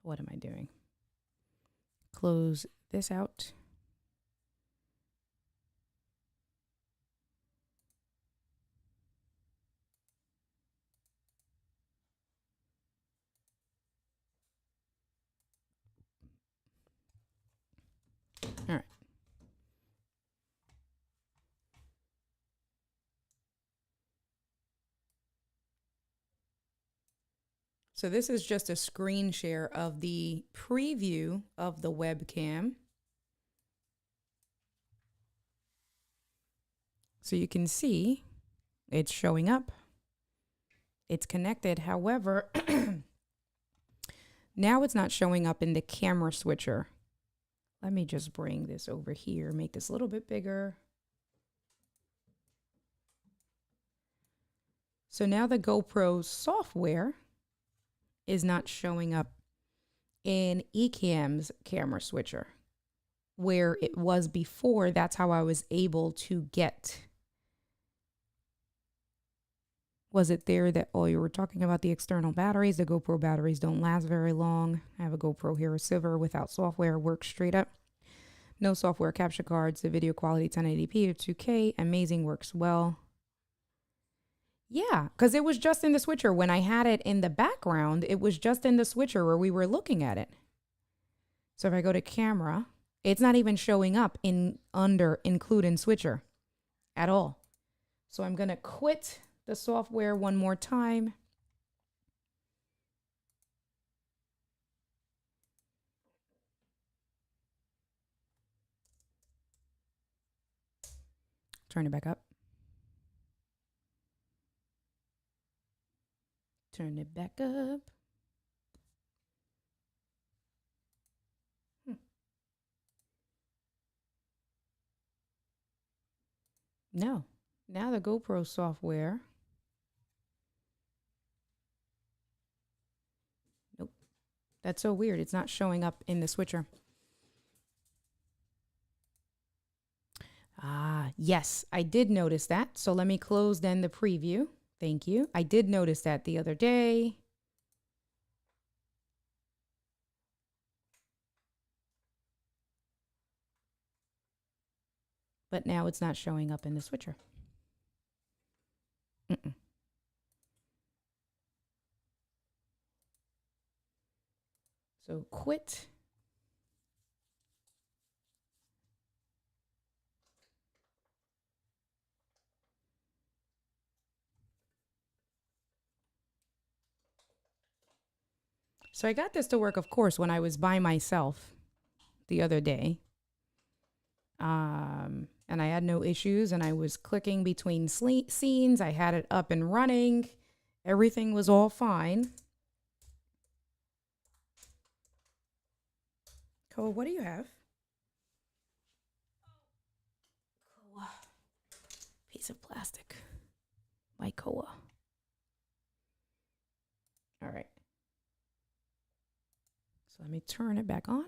What am I doing? Close this out. All right. So this is just a screen share of the preview of the webcam. So you can see it's showing up. It's connected. However, now it's not showing up in the camera switcher. Let me just bring this over here, make this a little bit bigger. So now the GoPro software is not showing up in eCam's camera switcher where it was before. That's how I was able to get. Was it there that, oh, you were talking about the external batteries? The GoPro batteries don't last very long. I have a GoPro Hero Silver without software, works straight up. No software capture cards. The video quality 1080p or 2K. Amazing, works well. Yeah, because it was just in the switcher. When I had it in the background, it was just in the switcher where we were looking at it. So if I go to camera, it's not even showing up in under include in switcher at all. So I'm going to quit the software one more time. Turn it back up. Turn it back up. No. Now the GoPro software. Nope. That's so weird. It's not showing up in the switcher. Yes, I did notice that. So let me close then the preview. Thank you. I did notice that the other day. But now it's not showing up in the switcher. So quit. So I got this to work, of course, when I was by myself the other day. And I had no issues, and I was clicking between scenes. I had it up and running. Everything was all fine. Koa, what do you have? Koa. Piece of plastic. My Koa. All right. So let me turn it back on.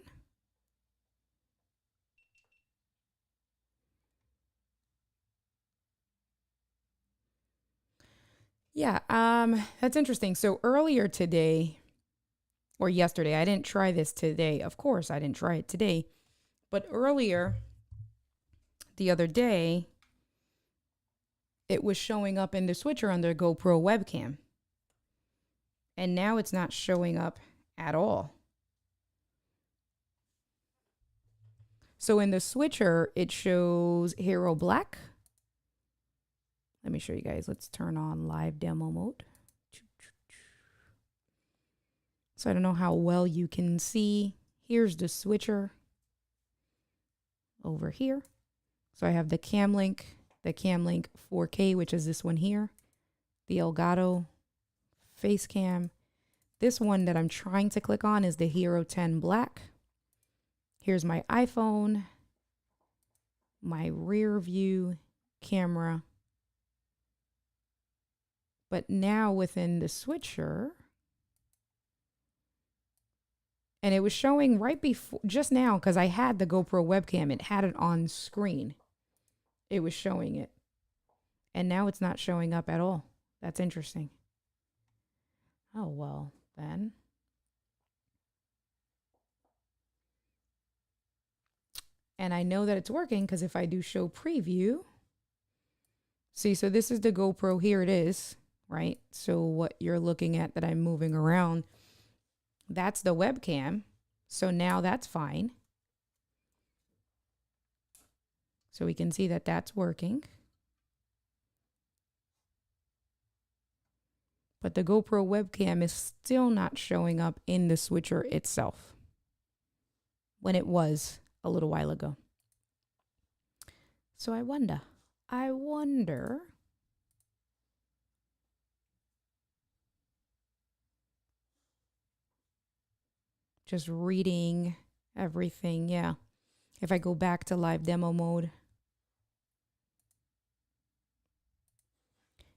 Yeah, that's interesting. So earlier today, or yesterday. I didn't try this today. Of course, I didn't try it today. But earlier, the other day, it was showing up in the switcher under GoPro Webcam. And now it's not showing up at all. So in the switcher, it shows Hero Black. Let me show you guys. Let's turn on live demo mode. So I don't know how well you can see. Here's the switcher over here. So I have the Camlink 4K, which is this one here. The Elgato face cam. This one that I'm trying to click on is the Hero 10 Black. Here's my iPhone, my rear view camera. But now within the switcher, and it was showing right before, just now, because I had the GoPro webcam, it had it on screen. It was showing it. And now it's not showing up at all. That's interesting. Oh, well, then. And I know that it's working because if I do show preview, see, so this is the GoPro, here it is, right? So what you're looking at that I'm moving around, that's the webcam. So now that's fine. So we can see that that's working. But the GoPro webcam is still not showing up in the switcher itself when it was a little while ago. So I wonder, just reading everything. Yeah. If I go back to live demo mode,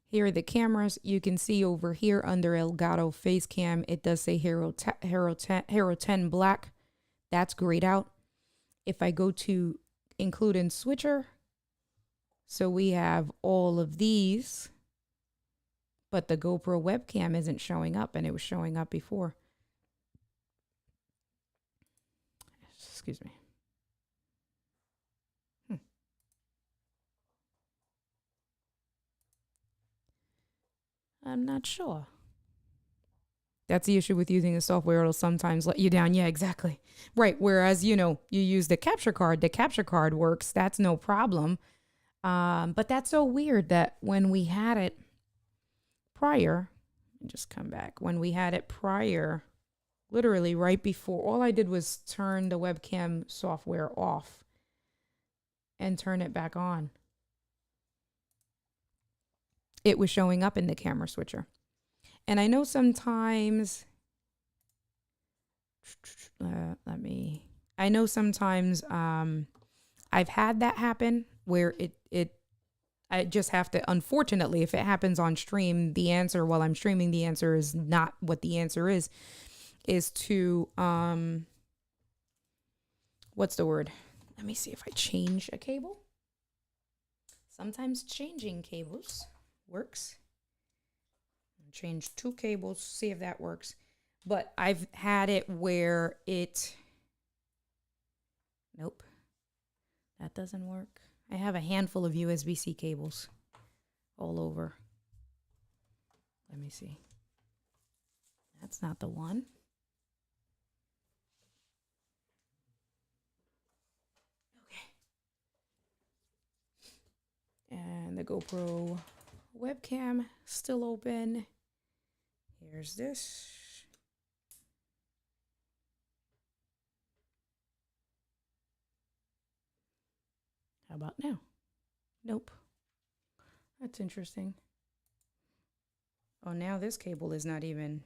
here are the cameras. You can see over here under Elgato face cam, it does say Hero 10 Black. That's grayed out. If I go to include in switcher, so we have all of these, but the GoPro webcam isn't showing up, and it was showing up before. Excuse me. I'm not sure. That's the issue with using the software. It'll sometimes let you down. Yeah, exactly. Right. Whereas, you use the capture card works. That's no problem. But that's so weird that when we had it prior, just come back. When we had it prior, literally right before, all I did was turn the webcam software off and turn it back on. It was showing up in the camera switcher. And I know sometimes, I've had that happen where I just have to, unfortunately, if it happens on stream, the answer while I'm streaming, the answer is not what the answer is to, what's the word? Let me see if I change a cable. Sometimes changing cables works. Change 2 cables, see if that works. But I've had it where nope, that doesn't work. I have a handful of USB-C cables all over. Let me see. That's not the one. Okay. And the GoPro webcam still open. Here's this. How about now? Nope. That's interesting. Oh, now this cable is not even.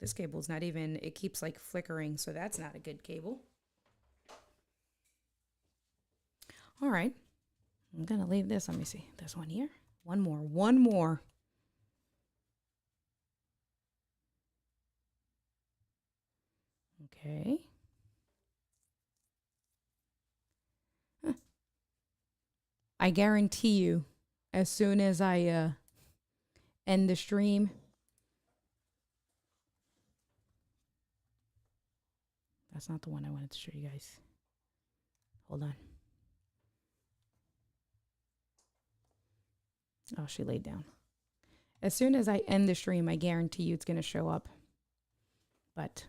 This cable's not even, it keeps like flickering, so that's not a good cable. All right. I'm going to leave this. Let me see. There's one here. One more. Okay. I guarantee you, as soon as I end the stream, That's not the one I wanted to show you guys. Hold on. Oh, she laid down. As soon as I end the stream, I guarantee you it's going to show up. But,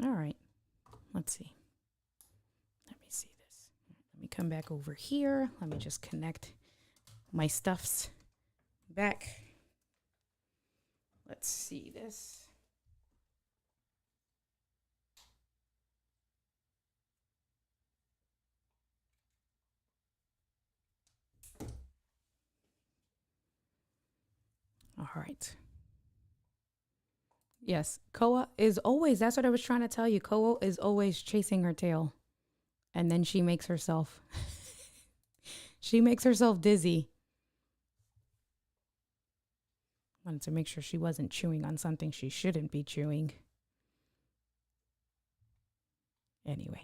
all right. Let's see. Let me see this. Let me come back over here. Let me just connect my stuffs back. Let's see this. All right. Yes, Koa is always, that's what I was trying to tell you. Koa is always chasing her tail. And then she makes herself, she makes herself dizzy. Wanted to make sure she wasn't chewing on something she shouldn't be chewing. Anyway.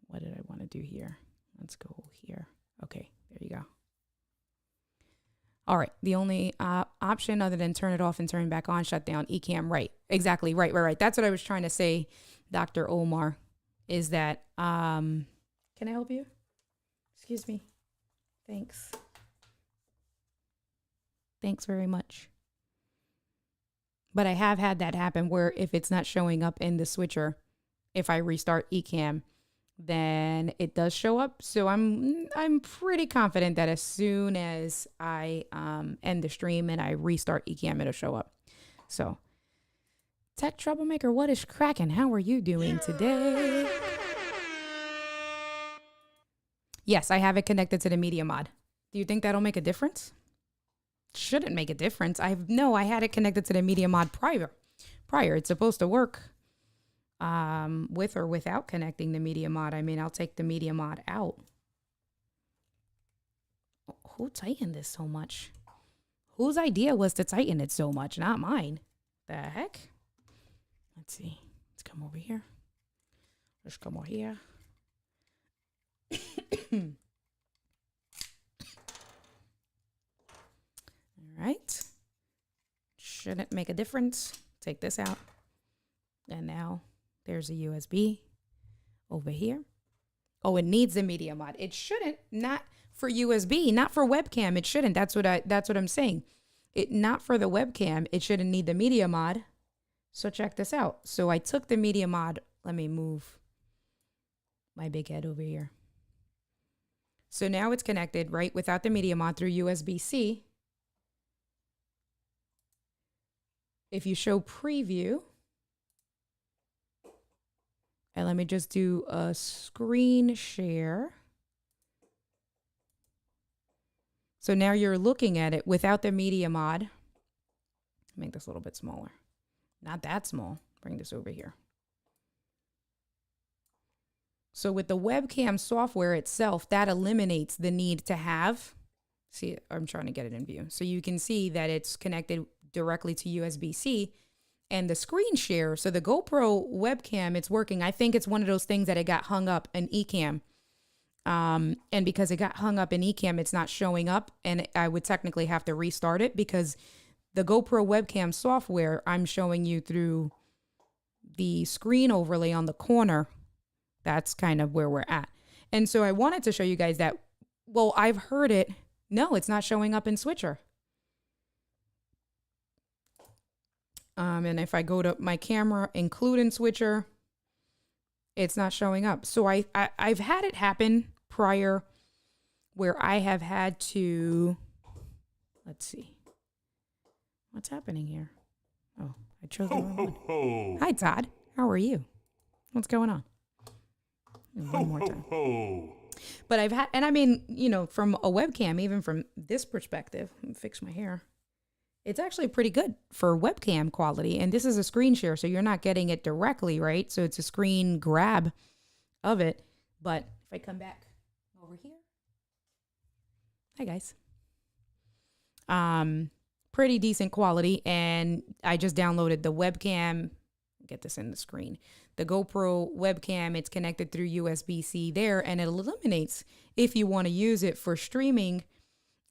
What did I want to do here? Let's go here. Okay, there you go. All right. The only option other than turn it off and turn back on, shut down, eCam, right. Exactly. Right. That's what I was trying to say, Dr. Omar, is that, can I help you? Excuse me. Thanks. Thanks very much. But I have had that happen where if it's not showing up in the switcher, if I restart eCam, then it does show up. So I'm pretty confident that as soon as I end the stream and I restart eCam, it'll show up. So, Tech Troublemaker, what is cracking? How are you doing today? Yes, I have it connected to the media mod. Do you think that'll make a difference? Shouldn't make a difference. I had it connected to the media mod prior. It's supposed to work. With or without connecting the media mod. I mean, I'll take the media mod out. Who tightened this so much? Whose idea was to tighten it so much? Not mine. The heck? Let's see. Let's come over here. Let's come over here. All right. Shouldn't make a difference. Take this out. And now there's a USB over here. Oh, it needs a media mod. It shouldn't, not for USB, not for webcam. It shouldn't. That's what I'm saying. Not for the webcam. It shouldn't need the media mod. So check this out. So I took the media mod. Let me move my big head over here. So now it's connected, right? Without the media mod through USB-C. If you show preview, and let me just do a screen share. So now you're looking at it without the media mod. Make this a little bit smaller. Not that small. Bring this over here. So with the webcam software itself, that eliminates the need to have, see, I'm trying to get it in view. So you can see that it's connected directly to USB-C. And the screen share, so the GoPro webcam, it's working. I think it's one of those things that it got hung up in eCam. And because it got hung up in eCam, it's not showing up. And I would technically have to restart it because the GoPro webcam software, I'm showing you through the screen overlay on the corner. That's kind of where we're at. And so I wanted to show you guys that, well, I've heard it. No, it's not showing up in Switcher. And if I go to my camera, include in Switcher, it's not showing up. So I've had it happen prior where I have had to, let's see, what's happening here? Oh, I chose the wrong one. Hi, Todd. How are you? What's going on? One more time. But I've had, and I mean, you know, from a webcam, even from this perspective, let me fix my hair. It's actually pretty good for webcam quality. And this is a screen share, so you're not getting it directly, right? So it's a screen grab of it. But if I come back over here. Hi, guys. Pretty decent quality. And I just downloaded the webcam. Get this in the screen. The GoPro webcam, it's connected through USB-C there. And it eliminates, if you want to use it for streaming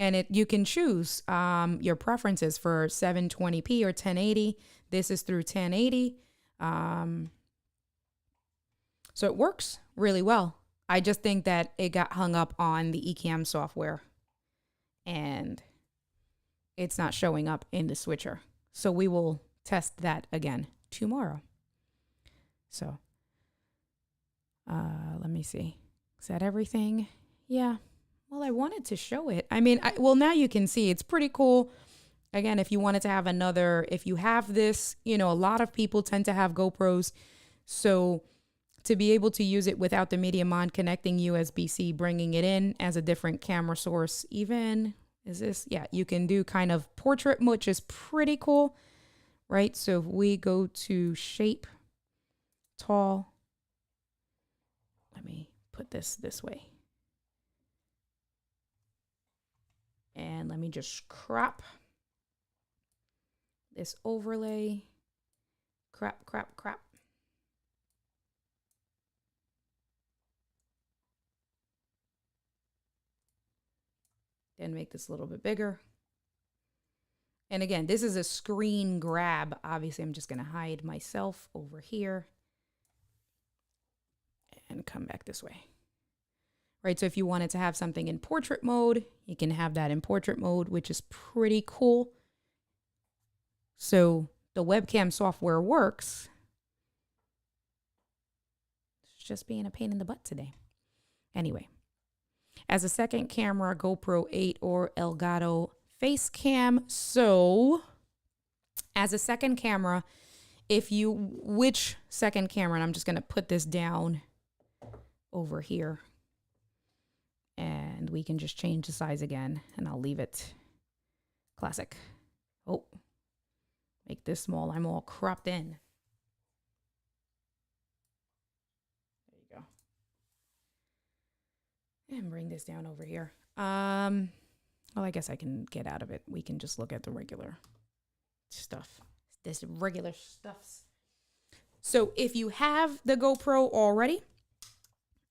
And you can choose your preferences for 720p or 1080. This is through 1080. So it works really well. I just think that it got hung up on the Ecamm software and it's not showing up in the switcher. So we will test that again tomorrow. So let me see. Is that everything? Yeah. Well, I wanted to show it. I mean, well, now you can see it's pretty cool. Again, if you wanted to have another, if you have this, you know, a lot of people tend to have GoPros. So to be able to use it without the media mod, connecting USB-C, bringing it in as a different camera source, even, is this? Yeah, you can do kind of portrait, which is pretty cool, right? So if we go to shape, tall, let me put this way. And let me just crop this overlay, crop. Then make this a little bit bigger. And again, this is a screen grab. Obviously, I'm just going to hide myself over here and come back this way. Right, so if you wanted to have something in portrait mode, you can have that in portrait mode, which is pretty cool. So the webcam software works. It's just being a pain in the butt today. Anyway, as a second camera, GoPro 8 or Elgato face cam. So as a second camera, which second camera, and I'm just going to put this down over here. And we can just change the size again, and I'll leave it classic. Oh, make this small. I'm all cropped in. There you go. And bring this down over here. Well, I guess I can get out of it. We can just look at the regular stuff. This regular stuffs. So if you have the GoPro already,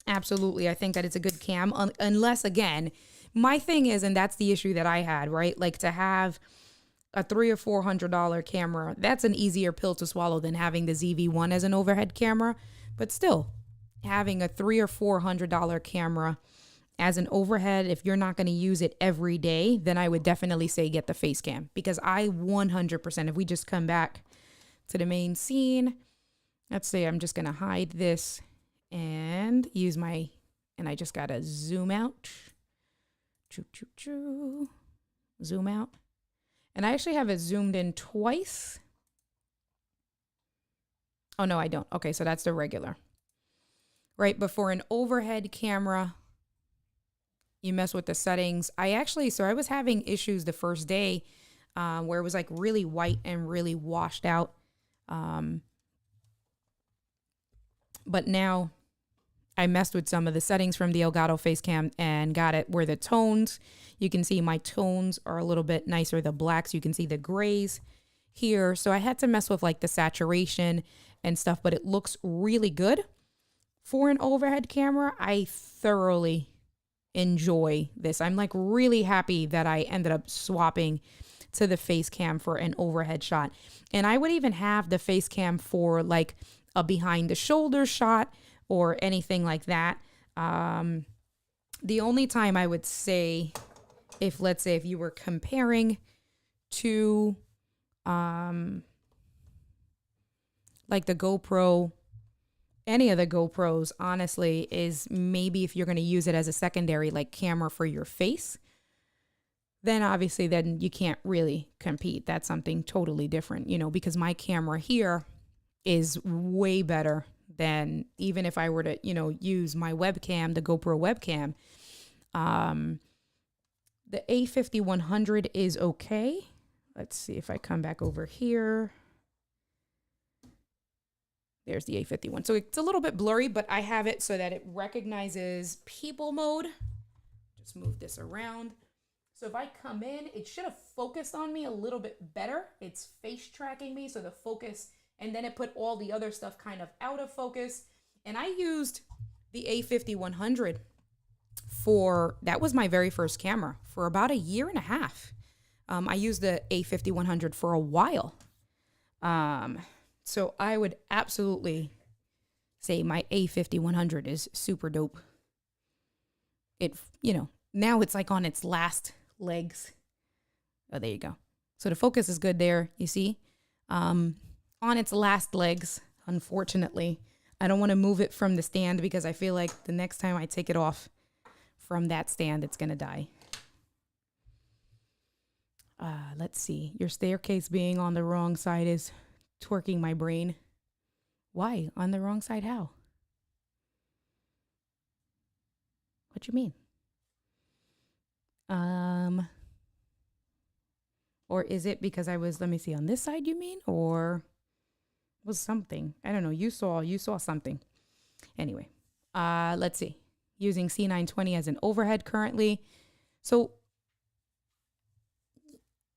absolutely, I think that it's a good cam, unless, again, my thing is, and that's the issue that I had, right? Like to have a $300 or $400 camera, that's an easier pill to swallow than having the ZV-1 as an overhead camera. But still, having a $300 or $400 camera as an overhead, if you're not going to use it every day, then I would definitely say get the face cam. Because I 100%, if we just come back to the main scene, let's say I'm just going to hide this and use and I just got to zoom out. Zoom out. And I actually have it zoomed in twice. Oh, no, I don't. Okay, so that's the regular. Right, but for an overhead camera, you mess with the settings. I was having issues the first day where it was like really white and really washed out. But now I messed with some of the settings from the Elgato Facecam and got it where the tones, you can see my tones are a little bit nicer. The blacks, you can see the grays here. So I had to mess with like the saturation and stuff, but it looks really good. For an overhead camera, I thoroughly enjoy this. I'm like really happy that I ended up swapping to the Facecam for an overhead shot. And I would even have the Facecam for like a behind the shoulder shot or anything like that. The only time I would say, let's say if you were comparing to like the GoPro, any of the GoPros, honestly, is maybe if you're going to use it as a secondary like camera for your face, then obviously then you can't really compete. That's something totally different, because my camera here is way better than even if I were to, use my webcam, the GoPro webcam. The A5100 is okay. Let's see if I come back over here. There's the A51. So it's a little bit blurry, but I have it so that it recognizes people mode. Just move this around. So if I come in, it should have focused on me a little bit better. It's face tracking me, so the focus, and then it put all the other stuff kind of out of focus. And I used the A5100 that was my very first camera for about a year and a half. I used the A50-100 for a while. So I would absolutely say my A50-100 is super dope. It, now it's like on its last legs. Oh, there you go. So the focus is good there, you see? On its last legs, unfortunately. I don't want to move it from the stand because I feel like the next time I take it off from that stand, it's going to die. Let's see. Your staircase being on the wrong side is twerking my brain. Why? On the wrong side? How? What you mean? Or is it because I was, let me see, on this side you mean? Or was something? I don't know. You saw something. Anyway, let's see. Using C920 as an overhead currently. So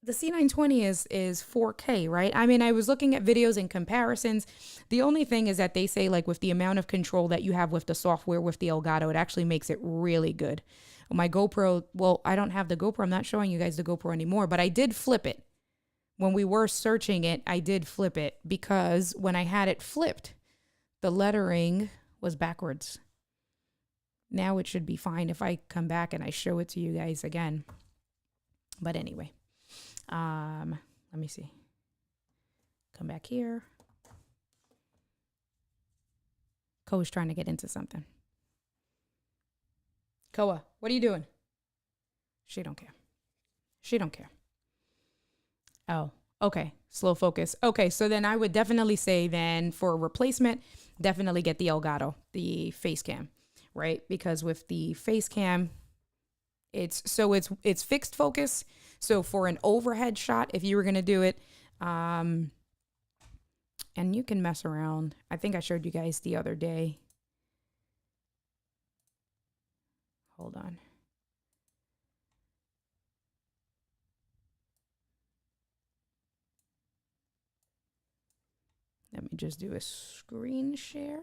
the C920 is 4K, right? I mean, I was looking at videos and comparisons. The only thing is that they say, like, with the amount of control that you have with the software, with the Elgato, it actually makes it really good. My GoPro, well, I don't have the GoPro. I'm not showing you guys the GoPro anymore, but I did flip it. When we were searching it, I did flip it because when I had it flipped, the lettering was backwards. Now it should be fine if I come back and I show it to you guys again. But anyway. Let me see. Come back here. Koa's trying to get into something. Koa, what are you doing? She don't care. She don't care. Oh, okay. Slow focus. Okay, so then I would definitely say then for a replacement, definitely get the Elgato, the face cam, right? Because with the face cam, it's fixed focus. So for an overhead shot, if you were going to do it, and you can mess around. I think I showed you guys the other day. Hold on. Let me just do a screen share.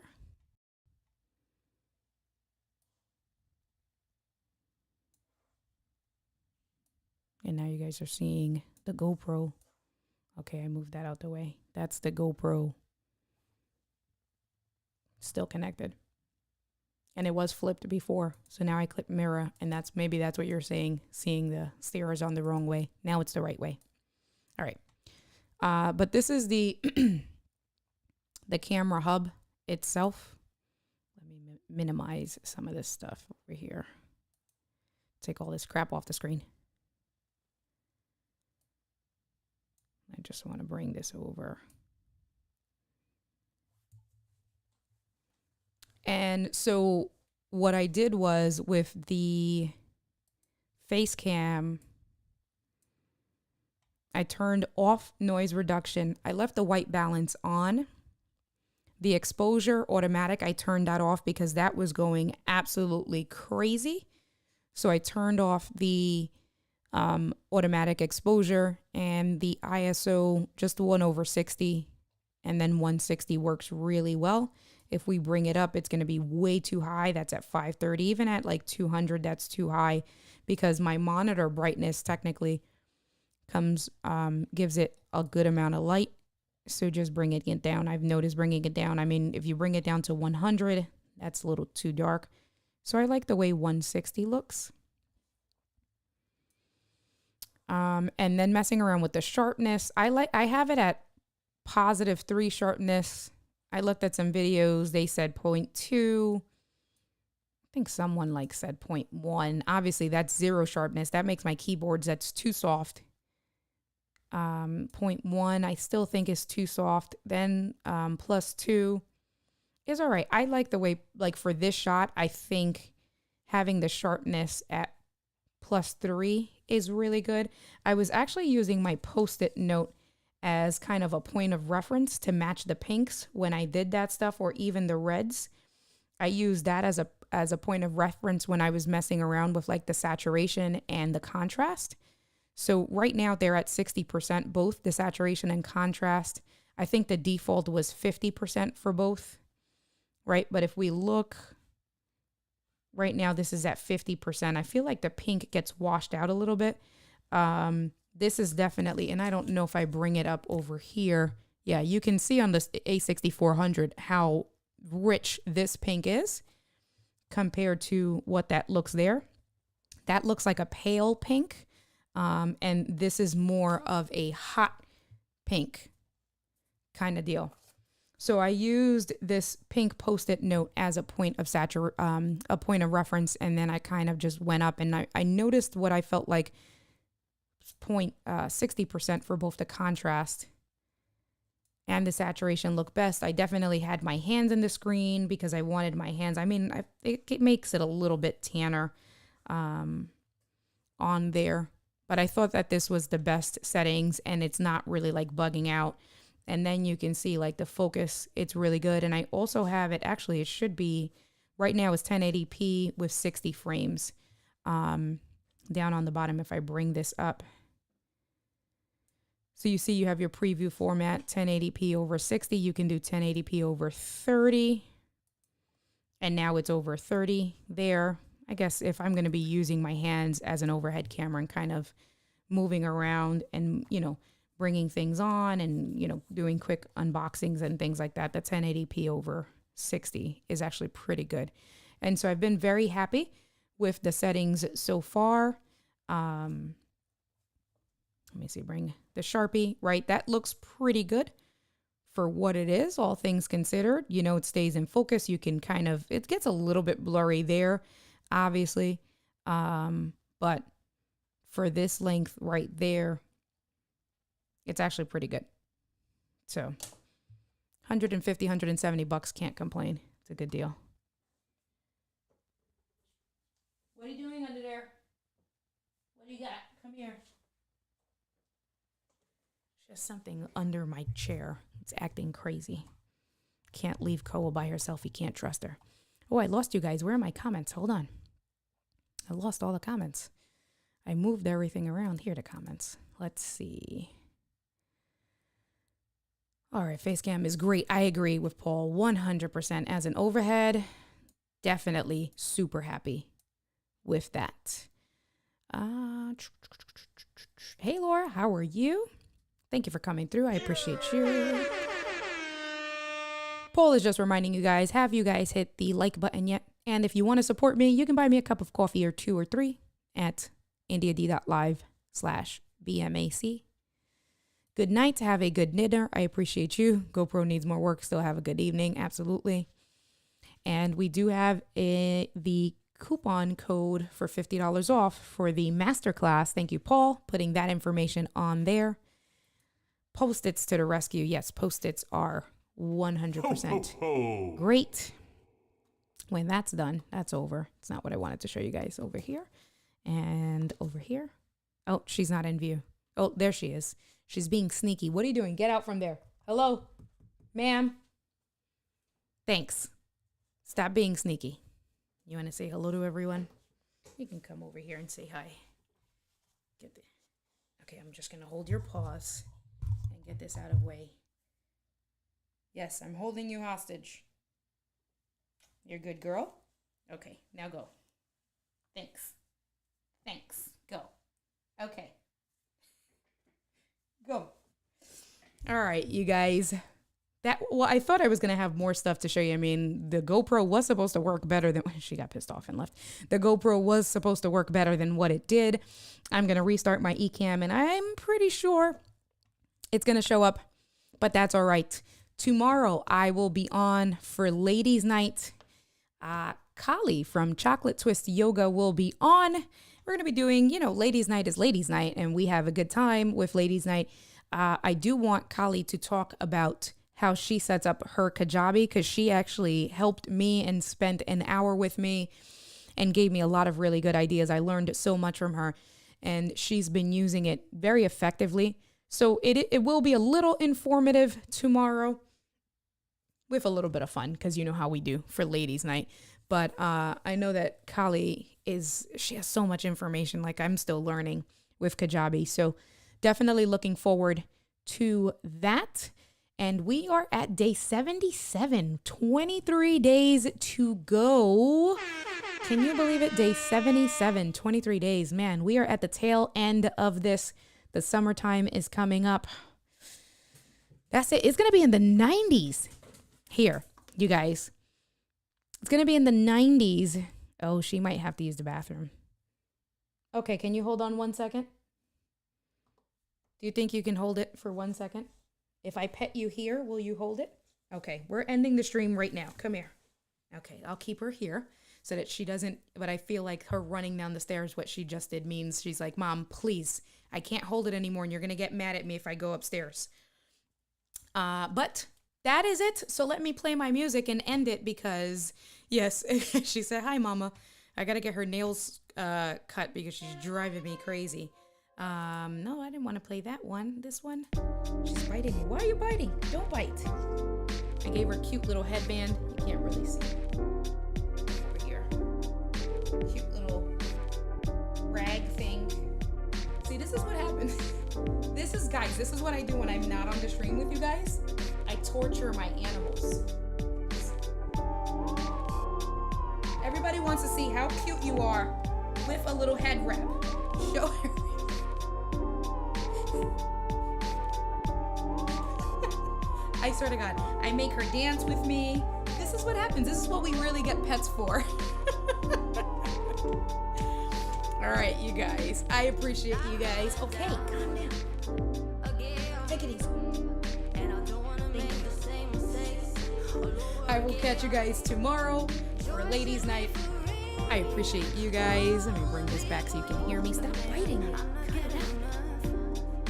And now you guys are seeing the GoPro. Okay, I moved that out the way. That's the GoPro. Still connected. And it was flipped before. So now I click mirror, and maybe that's what you're saying, seeing the stairs on the wrong way. Now it's the right way. All right. But this is the the camera hub itself. Let me minimize some of this stuff over here. Take all this crap off the screen. I just want to bring this over. And so what I did was with the face cam, I turned off noise reduction. I left the white balance on. The exposure automatic, I turned that off because that was going absolutely crazy. So I turned off the automatic exposure, and the ISO, just 1/60, and then 160 works really well. If we bring it up, it's going to be way too high. That's at 530. Even at like 200, that's too high because my monitor brightness technically gives it a good amount of light. So just bringing it down. I've noticed bringing it down. I mean, if you bring it down to 100, that's a little too dark. So I like the way 160 looks. And then messing around with the sharpness. I have it at +3 sharpness. I looked at some videos. They said 0.2. I think someone said 0.1. Obviously, that's 0 sharpness. That makes my keyboards, that's too soft. 0.1, I still think is too soft. Then +2 is all right. I like the way, for this shot, I think having the sharpness at +3 is really good. I was actually using my Post-it note as kind of a point of reference to match the pinks when I did that stuff, or even the reds. I used that as a point of reference when I was messing around with the saturation and the contrast. So right now they're at 60%, both the saturation and contrast. I think the default was 50% for both, right? But if we look Right now, this is at 50%. I feel like the pink gets washed out a little bit. This is definitely, and I don't know if I bring it up over here. Yeah, you can see on this A6400 how rich this pink is compared to what that looks there. That looks like a pale pink. And this is more of a hot pink kind of deal. So I used this pink Post-it note as a point of a point of reference, and then I kind of just went up and I noticed what I felt like 60% for both the contrast and the saturation look best. I definitely had my hands in the screen because I wanted my hands. I mean, it makes it a little bit tanner on there, but I thought that this was the best settings, and it's not really like bugging out. And then you can see like the focus, it's really good. And I also have it, actually, it should be, right now it's 1080p with 60 frames. Down on the bottom, if I bring this up. So you see you have your preview format, 1080p over 60. You can do 1080p over 30. And now it's over 30 there. I guess if I'm going to be using my hands as an overhead camera and kind of moving around and, you know, bringing things on and, you know, doing quick unboxings and things like that, the 1080p over 60 is actually pretty good. And so I've been very happy with the settings so far. Let me see, bring the Sharpie, right? That looks pretty good for what it is, all things considered. You know, it stays in focus. You can kind of, it gets a little bit blurry there, obviously. But for this length right there, it's actually pretty good. So 150, 170 bucks, can't complain. It's a good deal. What are you doing under there? What do you got? Come here. Just something under my chair. It's acting crazy. Can't leave Koa by herself. You can't trust her. Oh, I lost you guys. Where are my comments? Hold on. I lost all the comments. I moved everything around. Here, the comments. Let's see. All right, Facecam is great. I agree with Paul 100%. As an overhead, definitely super happy with that. Hey, Laura, how are you? Thank you for coming through. I appreciate you. Paul is just reminding you guys, have you guys hit the like button yet? And if you want to support me, you can buy me a cup of coffee or 2 or 3 at indiad.live/BMAC. Good night. Have a good dinner. I appreciate you. GoPro needs more work. Still have a good evening. Absolutely. And we do have the coupon code for $50 off for the masterclass. Thank you, Paul, putting that information on there. Post-its to the rescue. Yes, Post-its are 100% great. When that's done, that's over. It's not what I wanted to show you guys. Over here and over here. Oh, she's not in view. Oh, there she is. She's being sneaky. What are you doing? Get out from there. Hello, ma'am. Thanks. Stop being sneaky. You want to say hello to everyone? You can come over here and say hi. Okay, I'm just going to hold your paws and get this out of the way. Yes, I'm holding you hostage. You're a good girl? Okay, now go. Thanks. Go. Okay. Go. All right, you guys. I thought I was going to have more stuff to show you. I mean, the GoPro was supposed to work better than... She got pissed off and left. The GoPro was supposed to work better than what it did. I'm going to restart my eCam, and I'm pretty sure it's going to show up, but that's all right. Tomorrow, I will be on for Ladies' Night. Kali from Chocolate Twist Yoga will be on. We're going to be doing, Ladies' Night is Ladies' Night, and we have a good time with Ladies' Night. I do want Kali to talk about how she sets up her Kajabi, because she actually helped me and spent an hour with me and gave me a lot of really good ideas. I learned so much from her, and she's been using it very effectively. So it will be a little informative tomorrow with a little bit of fun, because you know how we do for Ladies' Night. But I know that Kali she has so much information. Like, I'm still learning with Kajabi. So definitely looking forward to that. And we are at day 77, 23 days to go. Can you believe it? Day 77, 23 days. Man, we are at the tail end of this. The summertime is coming up. That's it. It's going to be in the 90s here, you guys. It's going to be in the 90s. Oh, she might have to use the bathroom. Okay, can you hold on 1 second? Do you think you can hold it for 1 second? If I pet you here, will you hold it? Okay, we're ending the stream right now. Come here. Okay, I'll keep her here so that she doesn't, but I feel like her running down the stairs, what she just did means she's like, Mom, please, I can't hold it anymore and you're going to get mad at me if I go upstairs. But that is it. So let me play my music and end it because, yes, she said, hi, Mama. I got to get her nails cut because she's driving me crazy. No, I didn't want to play that one. This one, she's biting me. Why are you biting? Don't bite. I gave her a cute little headband. You can't really see it. Over here. Cute little rag thing. See, this is what happens. This is what I do when I'm not on the stream with you guys. I torture my animals. Everybody wants to see how cute you are with a little head wrap. Show her. I swear to God, I make her dance with me. This is what happens. This is what we really get pets for. All right, you guys. I appreciate you guys. Okay, calm down. Take it easy. I will catch you guys tomorrow for ladies' night. I appreciate you guys. Let me bring this back so you can hear me. Stop biting me. Cut it out.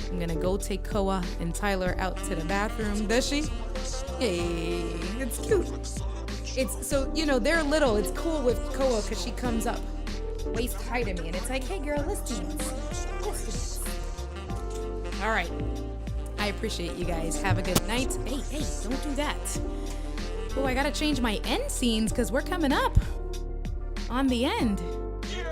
I'm gonna go take Koa and Tyler out to the bathroom. Does she? Hey, it's cute. It's so, you know, they're little. It's cool with Koa because she comes up waist high to me and it's like, hey girl, let's dance. Let's dance. All right. I appreciate you guys. Have a good night. Hey, don't do that. Oh, I gotta change my end scenes because we're coming up on the end. Yeah.